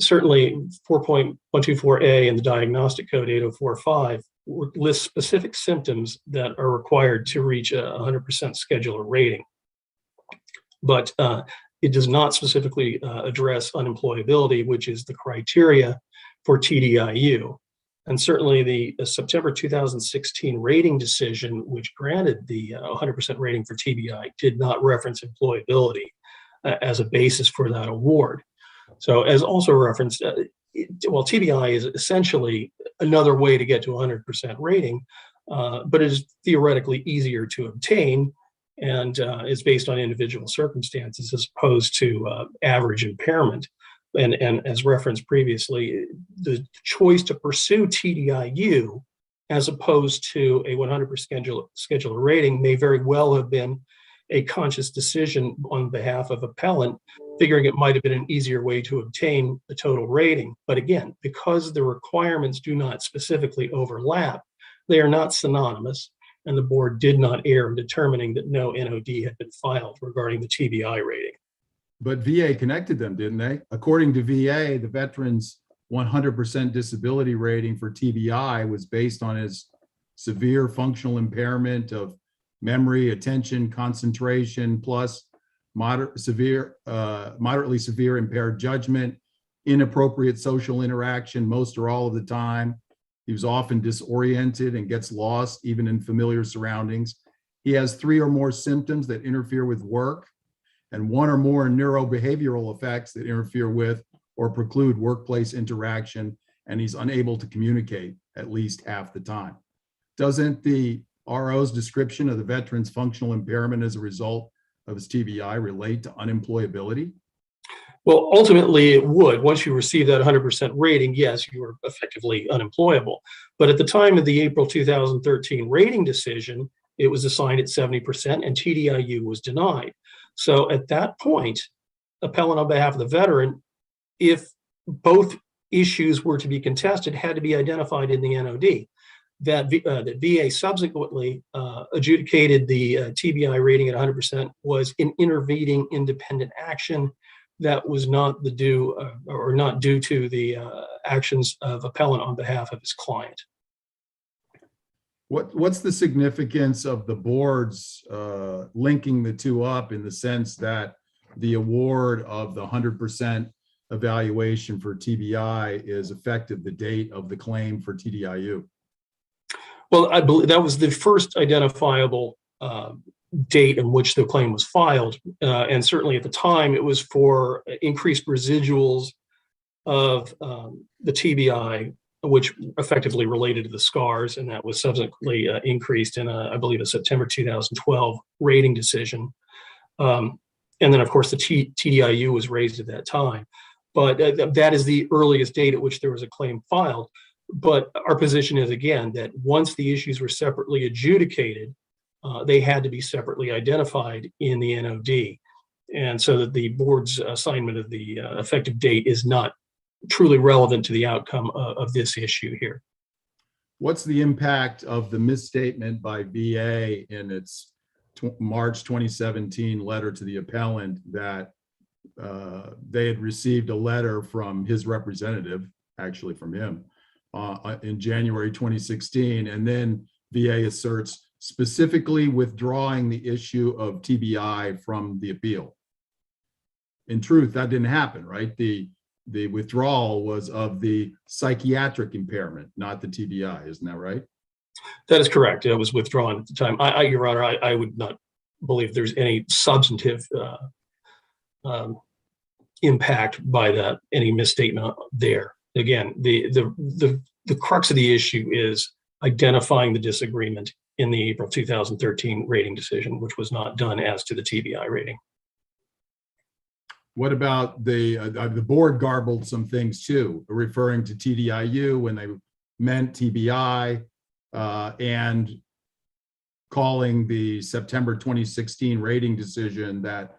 Certainly 4.124A in the Diagnostic Code 8045 lists specific symptoms that are required to reach a 100% scheduler rating. But it does not specifically address unemployability, which is the criteria for TDIU. And certainly the September 2016 rating decision, which granted the 100% rating for TBI, did not reference employability as a basis for that award. So as also referenced, well, TBI is essentially another way to get to 100% rating, but it is theoretically easier to obtain and is based on individual circumstances as opposed to average impairment. And as referenced previously, the choice to pursue TDIU as opposed to a 100% scheduler rating may very well have been a conscious decision on behalf of appellant, figuring it might have been an easier way to obtain the total rating. But again, because the requirements do not specifically overlap, they are not synonymous, and the board did not err in determining that no NOD had been filed regarding the TBI rating. But VA connected them, didn't they? According to VA, the veteran's 100% disability rating for TBI was based on his severe functional impairment of memory, attention, concentration, plus moderately severe impaired judgment, inappropriate social interaction most or all of the time. He was often disoriented and gets lost even in familiar surroundings. He has 3 or more symptoms that interfere with work, and 1 or more neurobehavioral effects that interfere with or preclude workplace interaction, and he's unable to communicate at least half the time. Doesn't the RO's description of the veteran's functional impairment as a result of his TBI relate to unemployability? Well, ultimately it would. Once you receive that 100% rating, yes, you are effectively unemployable. But at the time of the April 2013 rating decision, it was assigned at 70% and TDIU was denied. So at that point, appellant on behalf of the veteran, if both issues were to be contested, had to be identified in the NOD. That VA subsequently adjudicated the TBI rating at 100% was an intervening independent action that was not due to the actions of appellant on behalf of his client. What's the significance of the board's linking the two up in the sense that the award of the 100% evaluation for TBI is effective the date of the claim for TDIU? Well, I believe that was the first identifiable date in which the claim was filed. And certainly at the time, it was for increased residuals of the TBI, which effectively related to the scars, and that was subsequently increased in, I believe, a September 2012 rating decision. And then, of course, the TDIU was raised at that time. But that is the earliest date at which there was a claim filed. But our position is, again, that once the issues were separately adjudicated, they had to be separately identified in the NOD. And so that the board's assignment of the effective date is not truly relevant to the outcome of this issue here. What's the impact of the misstatement by VA in its March 2017 letter to the appellant that they had received a letter from his representative, actually from him, in January 2016, and then VA asserts specifically withdrawing the issue of TBI from the appeal? In truth, that didn't happen, right? The withdrawal was of the psychiatric impairment, not the TBI. Isn't that right? That is correct. It was withdrawn at the time. Your Honor, I would not believe there's any substantive impact by that, any misstatement there. Again, the crux of the issue is identifying the disagreement in the April 2013 rating decision, which was not done as to the TBI rating. What about the board garbled some things too, referring to TDIU when they meant TBI, and calling the September 2016 rating decision that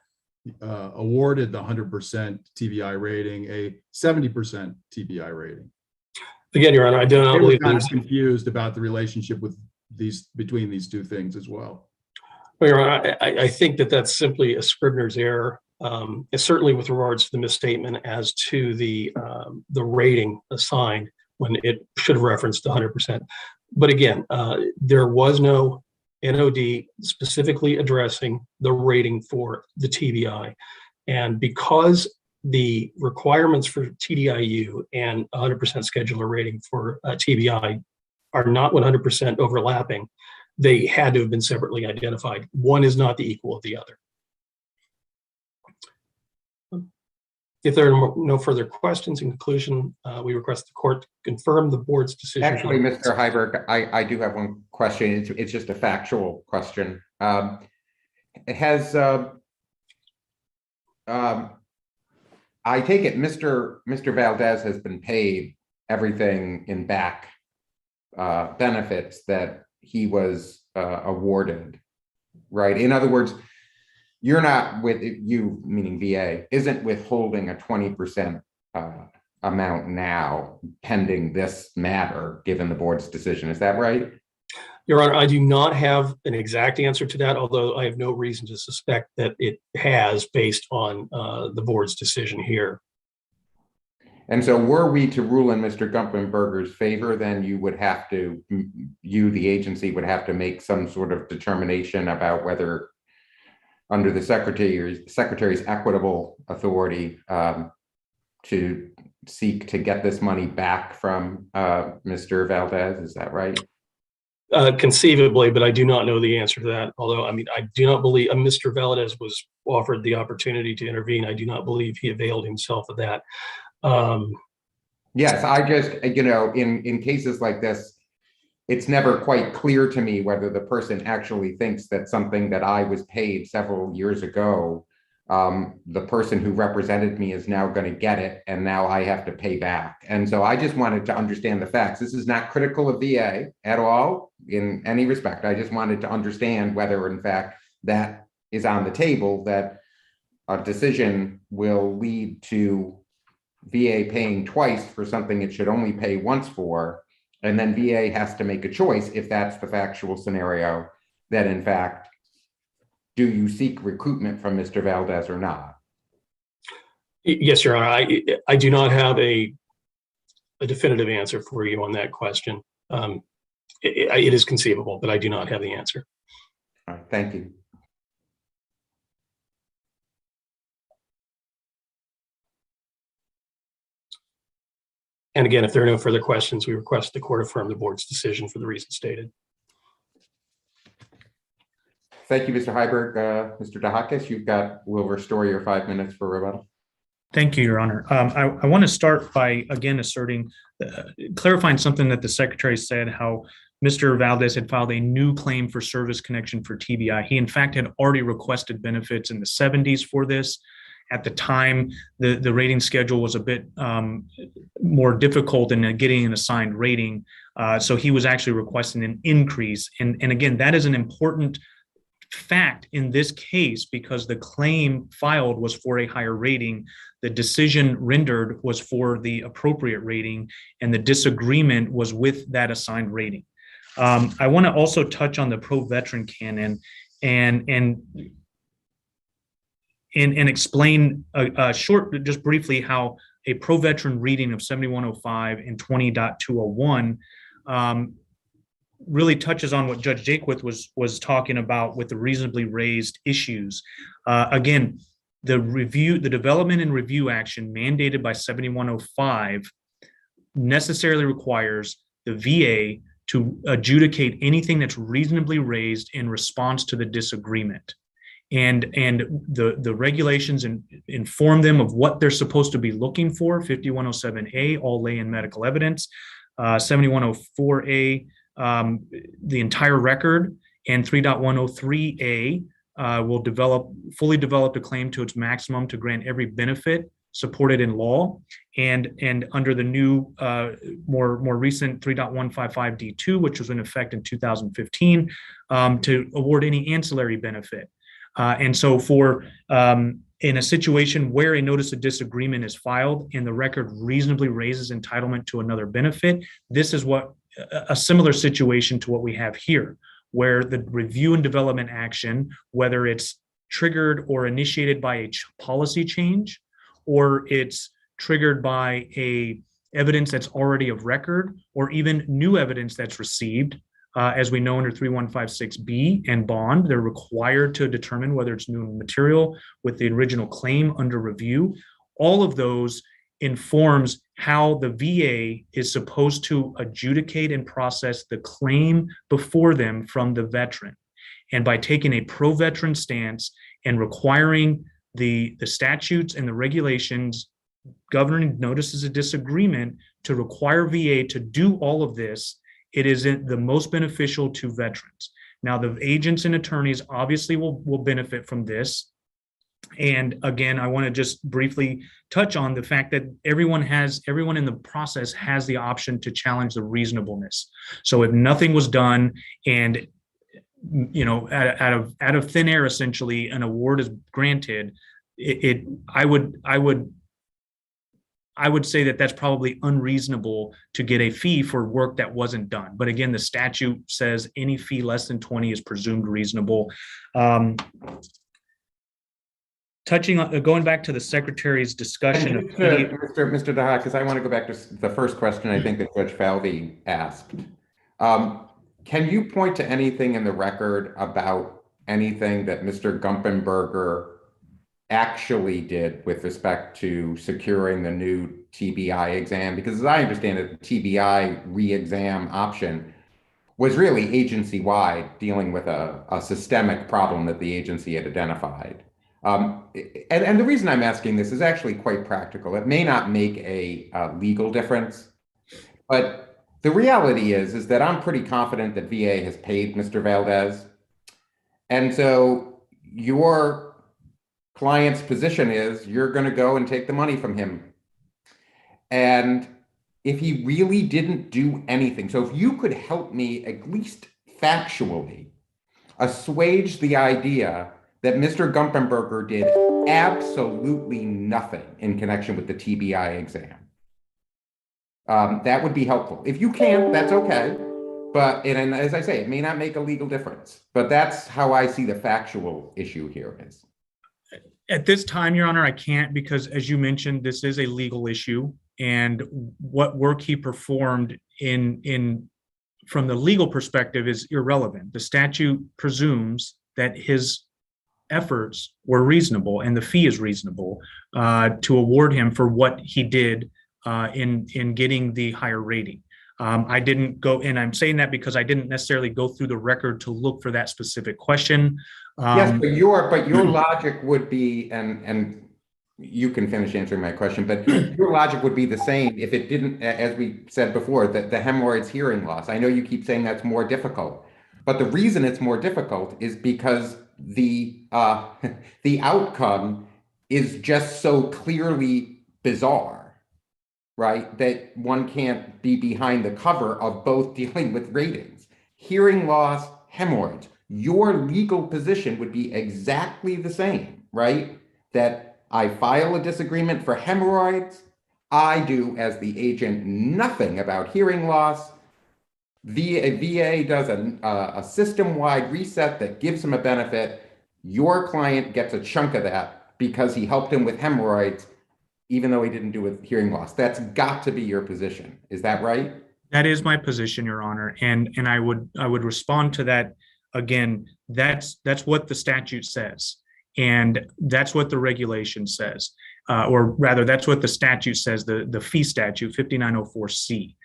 awarded the 100% TBI rating a 70% TBI rating. Again, Your Honor, I do not They were believe kind of there's, confused about the relationship between these two things as well. well, Your Honor, I think that that's simply a Scribner's error. Certainly with regards to the misstatement as to the rating assigned when it should have referenced 100%. But again, there was no NOD specifically addressing the rating for the TBI. And because the requirements for TDIU and 100% scheduler rating for TBI are not 100% overlapping, they had to have been separately identified. One is not the equal of the other. If there are no further questions, in conclusion, we request the court to confirm the board's decision. Actually, Mr. Heiberg, I do have one question. It's just a factual question. I take it Mr. Valdez has been paid everything in back benefits that he was awarded, right? In other words, you're not with you, meaning VA, isn't withholding a 20% amount now pending this matter, given the board's decision. Is that right? Your Honor, I do not have an exact answer to that, although I have no reason to suspect that it has based on the board's decision here. And so were we to rule in Mr. Gumpenberger's favor, then you would have to, the agency would have to make some sort of determination about whether under the secretary's equitable authority to seek to get this money back from Mr. Valdez. Is that right? Conceivably, but I do not know the answer to that. Although, I mean, I do not believe Mr. Valdez was offered the opportunity to intervene. I do not believe he availed himself of that. Yes, I just, in cases like this, it's never quite clear to me whether the person actually thinks that something that I was paid several years ago, the person who represented me is now going to get it, and now I have to pay back. And so I just wanted to understand the facts. This is not critical of VA at all in any respect. I just wanted to understand whether, in fact, that is on the table, that a decision will lead to VA paying twice for something it should only pay once for. And then VA has to make a choice, if that's the factual scenario, that in fact, do you seek recoupment from Mr. Valdez or not? Yes, Your Honor. I do not have a definitive answer for you on that question. It is conceivable, but I do not have the answer. All right, thank you. And again, if there are no further questions, we request the court affirm the board's decision for the reasons stated. Thank you, Mr. Heiberg. Mr. Dojaquez, we'll restore your 5 minutes for rebuttal. Thank you, Your Honor. I want to start by, again, clarifying something that the secretary said, how Mr. Valdez had filed a new claim for service connection for TBI. He, in fact, had already requested benefits in the 70s for this. At the time, the rating schedule was a bit more difficult in getting an assigned rating. So he was actually requesting an increase. And again, that is an important fact in this case, because the claim filed was for a higher rating. The decision rendered was for the appropriate rating, and the disagreement was with that assigned rating. I want to also touch on the pro-veteran canon and explain just briefly how a pro-veteran reading of 7105 and 20.201 really touches on what Judge Jaquith was talking about with the reasonably raised issues. Again, the development and review action mandated by 7105 necessarily requires the VA to adjudicate anything that's reasonably raised in response to the disagreement. And the regulations inform them of what they're supposed to be looking for. 5107A, all lay and medical evidence. 7104A, the entire record, and 3.103A will fully develop a claim to its maximum to grant every benefit supported in law, and under the new more recent 3.155D2, which was in effect in 2015, to award any ancillary benefit. And so for in a situation where a notice of disagreement is filed and the record reasonably raises entitlement to another benefit, this is what a similar situation to what we have here, where the review and development action, whether it's triggered or initiated by a policy change, or it's triggered by a evidence that's already of record, or even new evidence that's received, as we know under 3156B and bond, they're required to determine whether it's new material with the original claim under review. All of those informs how the VA is supposed to adjudicate and process the claim before them from the veteran. And by taking a pro-veteran stance and requiring the statutes and the regulations governing notices of disagreement to require VA to do all of this, it is the most beneficial to veterans. Now, the agents and attorneys obviously will benefit from this. And again, I want to just briefly touch on the fact that everyone in the process has the option to challenge the reasonableness. So if nothing was done and out of thin air, essentially, an award is granted, I would say that that's probably unreasonable to get a fee for work that wasn't done. But again, the statute says any fee less than 20 is presumed reasonable. Going back to the secretary's discussion of Mr. Dojaquez, because I want to go back to the first question I think that Judge Falvey asked. Can you point to anything in the record about anything that Mr. Gumpenberger actually did with respect to securing the new TBI exam? Because as I understand it, the TBI re-exam option was really agency-wide, dealing with a systemic problem that the agency had identified. And the reason I'm asking this is actually quite practical. It may not make a legal difference, but the reality is that I'm pretty confident that VA has paid Mr. Valdez. And so your client's position is you're going to go and take the money from him. And if he really didn't do anything, so if you could help me at least factually assuage the idea that Mr. Gumpenberger did absolutely nothing in connection with the TBI exam, that would be helpful. If you can't, that's okay. But and as I say, it may not make a legal difference, but that's how I see the factual issue here is. At this time, Your Honor, I can't, because as you mentioned, this is a legal issue, and what work he performed from the legal perspective is irrelevant. The statute presumes that his efforts were reasonable and the fee is reasonable to award him for what he did in getting the higher rating. I didn't go, and I'm saying that because I didn't necessarily go through the record to look for that specific question. Yes, but your logic would be, and you can finish answering my question, but your logic would be the same if it didn't, as we said before, that the hemorrhoids hearing loss. I know you keep saying that's more difficult, but the reason it's more difficult is because the outcome is just so clearly bizarre, right? That one can't be behind the cover of both dealing with ratings. Hearing loss, hemorrhoids. Your legal position would be exactly the same, right? That I file a disagreement for hemorrhoids. I do, as the agent, nothing about hearing loss. VA does a system-wide reset that gives him a benefit. Your client gets a chunk of that because he helped him with hemorrhoids, even though he didn't do with hearing loss. That's got to be your position. Is that right? That is my position, Your Honor. And I would respond to that. Again, that's what the statute says. And that's what the regulation says, or rather that's what the statute says, the fee statute 5904C.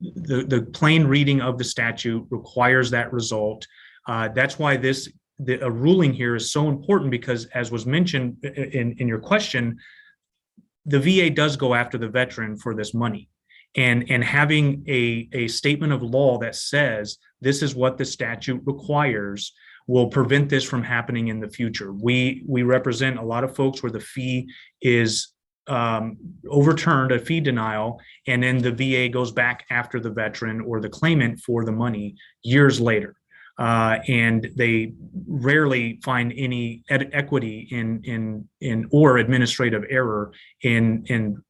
The plain reading of the statute requires that result. That's why a ruling here is so important, because as was mentioned in your question, the VA does go after the veteran for this money. And having a statement of law that says this is what the statute requires will prevent this from happening in the future. We represent a lot of folks where the fee is overturned, a fee denial, and then the VA goes back after the veteran or the claimant for the money years later. and they rarely find any equity in or administrative error in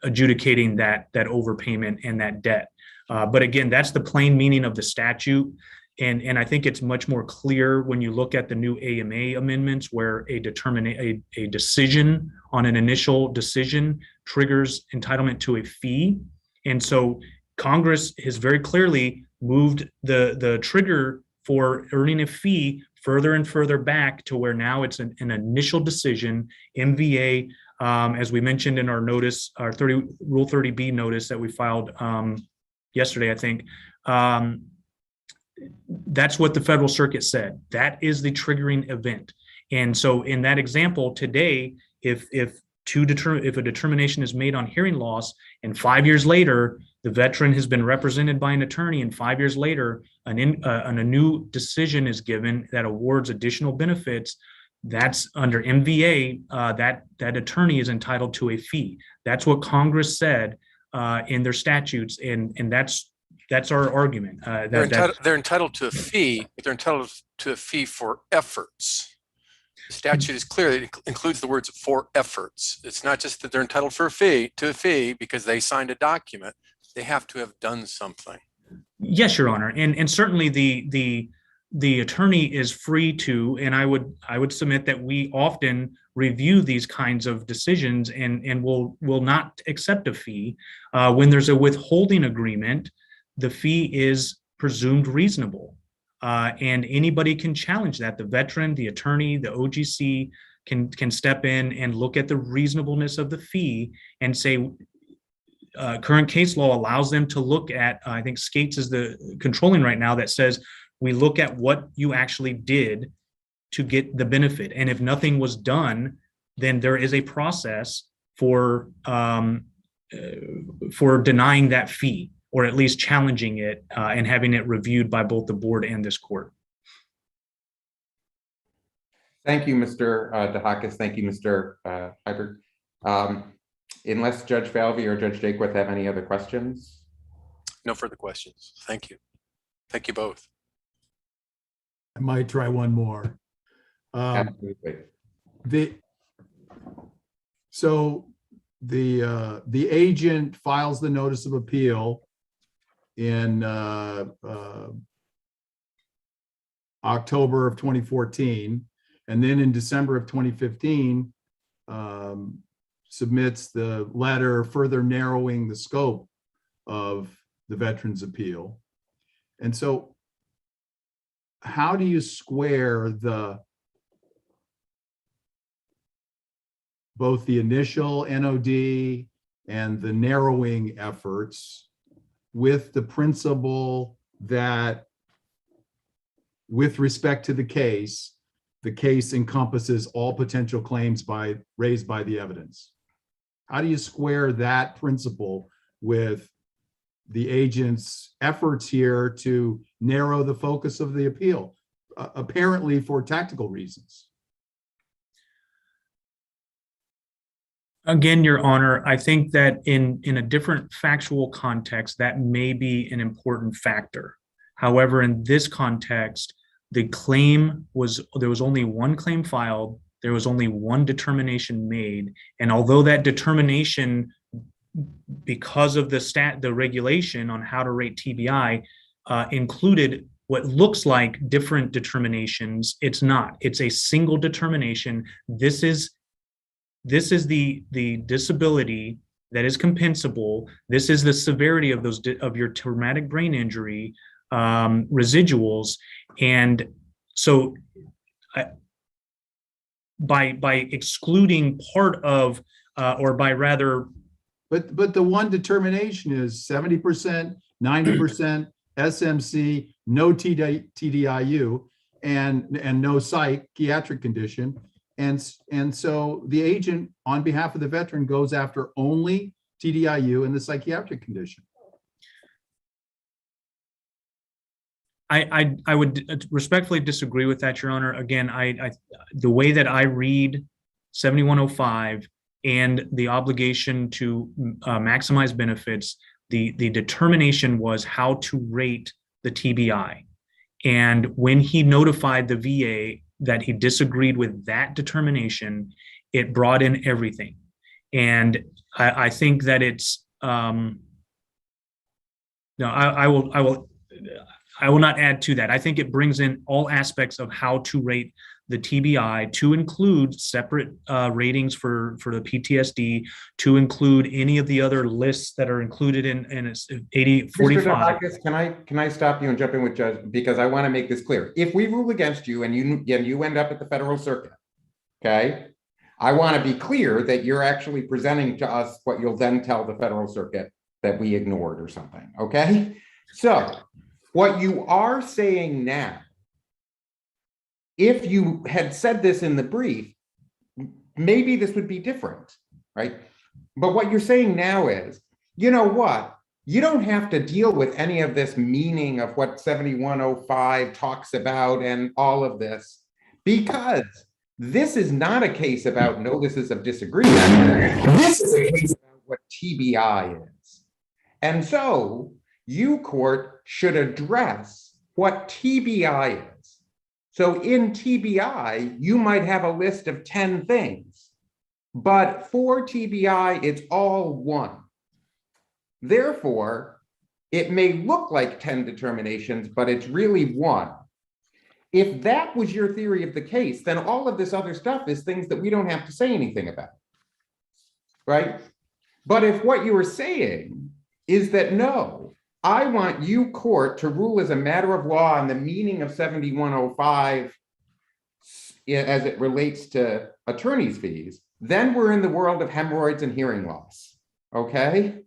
adjudicating that overpayment and that debt. But again, that's the plain meaning of the statute. And I think it's much more clear when you look at the new AMA amendments, where a decision on an initial decision triggers entitlement to a fee. And so Congress has very clearly moved the trigger for earning a fee further and further back to where now it's an initial decision. MVA, as we mentioned in our notice, our Rule 30B notice that we filed yesterday, I think, that's what the Federal Circuit said. That is the triggering event. And so in that example today, if a determination is made on hearing loss and 5 years later, the veteran has been represented by an attorney, and 5 years later, a new decision is given that awards additional benefits, that's under MVA, that attorney is entitled to a fee. That's what Congress said in their statutes, and that's our argument. They're entitled to a fee, but they're entitled to a fee for efforts. The statute is clear; it includes the words "for efforts." It's not just that they're entitled to a fee because they signed a document. They have to have done something. Yes, Your Honor, and certainly the attorney is free to, and I would submit that we often review these kinds of decisions and will not accept a fee when there's a withholding agreement. The fee is presumed reasonable, and anybody can challenge that. The veteran, the attorney, the OGC can step in and look at the reasonableness of the fee and say, current case law allows them to look at, I think Skates is the controlling right now, that says we look at what you actually did to get the benefit. And if nothing was done, then there is a process for denying that fee, or at least challenging it and having it reviewed by both the board and this court. Thank you, Mr. Dojaquez. Thank you, Mr. Heiberg. Unless Judge Falvey or Judge Jaquith have any other questions? No further questions. Thank you. Thank you both. I might try one more. Absolutely. The agent files the notice of appeal in October of 2014, and then in December of 2015 submits the letter further narrowing the scope of the veteran's appeal. And so how do you square both the initial NOD and the narrowing efforts with the principle that, with respect to the case encompasses all potential claims raised by the evidence? How do you square that principle with the agent's efforts here to narrow the focus of the appeal, apparently for tactical reasons? Again, Your Honor, I think that in a different factual context, that may be an important factor. However, in this context, there was only one claim filed, there was only one determination made, and although that determination, because of the regulation on how to rate TBI, included what looks like different determinations, it's not. It's a single determination. This is the disability that is compensable. This is the severity of your traumatic brain injury residuals, and so by excluding part of, or by rather. But the one determination is 70%, 90% SMC, no TDIU, and no psychiatric condition. And so the agent, on behalf of the veteran, goes after only TDIU and the psychiatric condition. I would respectfully disagree with that, Your Honor. Again, the way that I read 7105 and the obligation to maximize benefits, the determination was how to rate the TBI. And when he notified the VA that he disagreed with that determination, it brought in everything. And I think that it's, no, I will not add to that. I think it brings in all aspects of how to rate the TBI, to include separate ratings for the PTSD, to include any of the other lists that are included in 8045. Mr. Dojaquez, can I stop you and jump in with Judge, because I want to make this clear. If we rule against you and you end up at the federal circuit, okay, I want to be clear that you're actually presenting to us what you'll then tell the federal circuit that we ignored or something, okay? So what you are saying now, if you had said this in the brief, maybe this would be different, right? But what you're saying now is, you know what? You don't have to deal with any of this meaning of what 7105 talks about and all of this, because this is not a case about notices of disagreement. This is a case about what TBI is. And so you, court, should address what TBI is. So in TBI, you might have a list of 10 things, but for TBI, it's all one. Therefore, it may look like 10 determinations, but it's really one. If that was your theory of the case, then all of this other stuff is things that we don't have to say anything about, right? But if what you were saying is that, no, I want you, court, to rule as a matter of law on the meaning of 7105 as it relates to attorney's fees, then we're in the world of hemorrhoids and hearing loss, okay?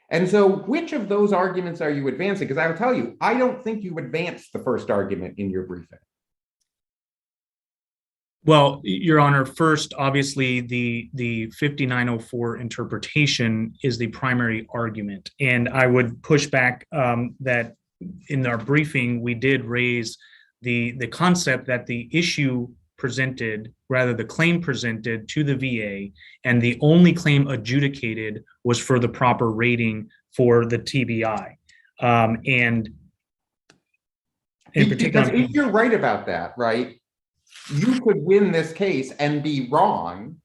And so which of those arguments are you advancing? Because I will tell you, I don't think you advanced the first argument in your briefing. Well, Your Honor, first, obviously, the 5904 interpretation is the primary argument. And I would push back that in our briefing, we did raise the concept that the issue presented, rather the claim presented to the VA, and the only claim adjudicated was for the proper rating for the TBI. And in particular, because if you're right about that, right, you could win this case and be wrong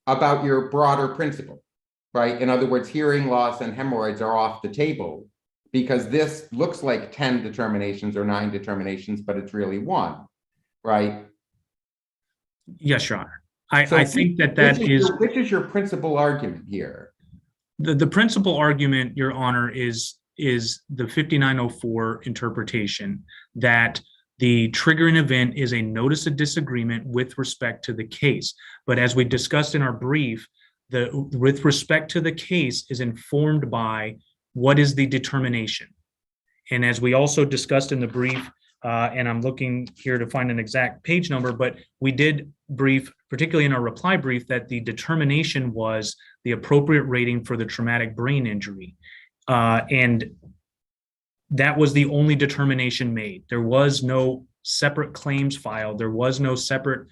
about your broader principle, right? In other words, hearing loss and hemorrhoids are off the table because this looks like 10 determinations or 9 determinations, but it's really one, right? Yes, Your Honor. I think that which is your principal argument here? The principal argument, Your Honor, is the 5904 interpretation that the triggering event is a notice of disagreement with respect to the case. But as we discussed in our brief, with respect to the case is informed by what is the determination. And as we also discussed in the brief, and I'm looking here to find an exact page number, but we did brief, particularly in our reply brief, that the determination was the appropriate rating for the traumatic brain injury. And that was the only determination made. There was no separate claims filed. There was no separate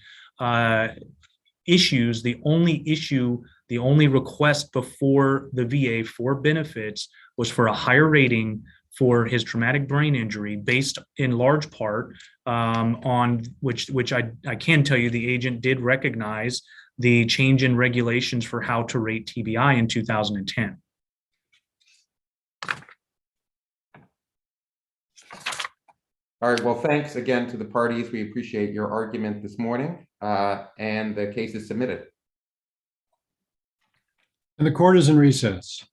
issues. The only issue, the only request before the VA for benefits was for a higher rating for his traumatic brain injury, based in large part on which I can tell you the agent did recognize the change in regulations for how to rate TBI in 2010. All right, well, thanks again to the parties. We appreciate your argument this morning, and the case is submitted. And the court is in recess.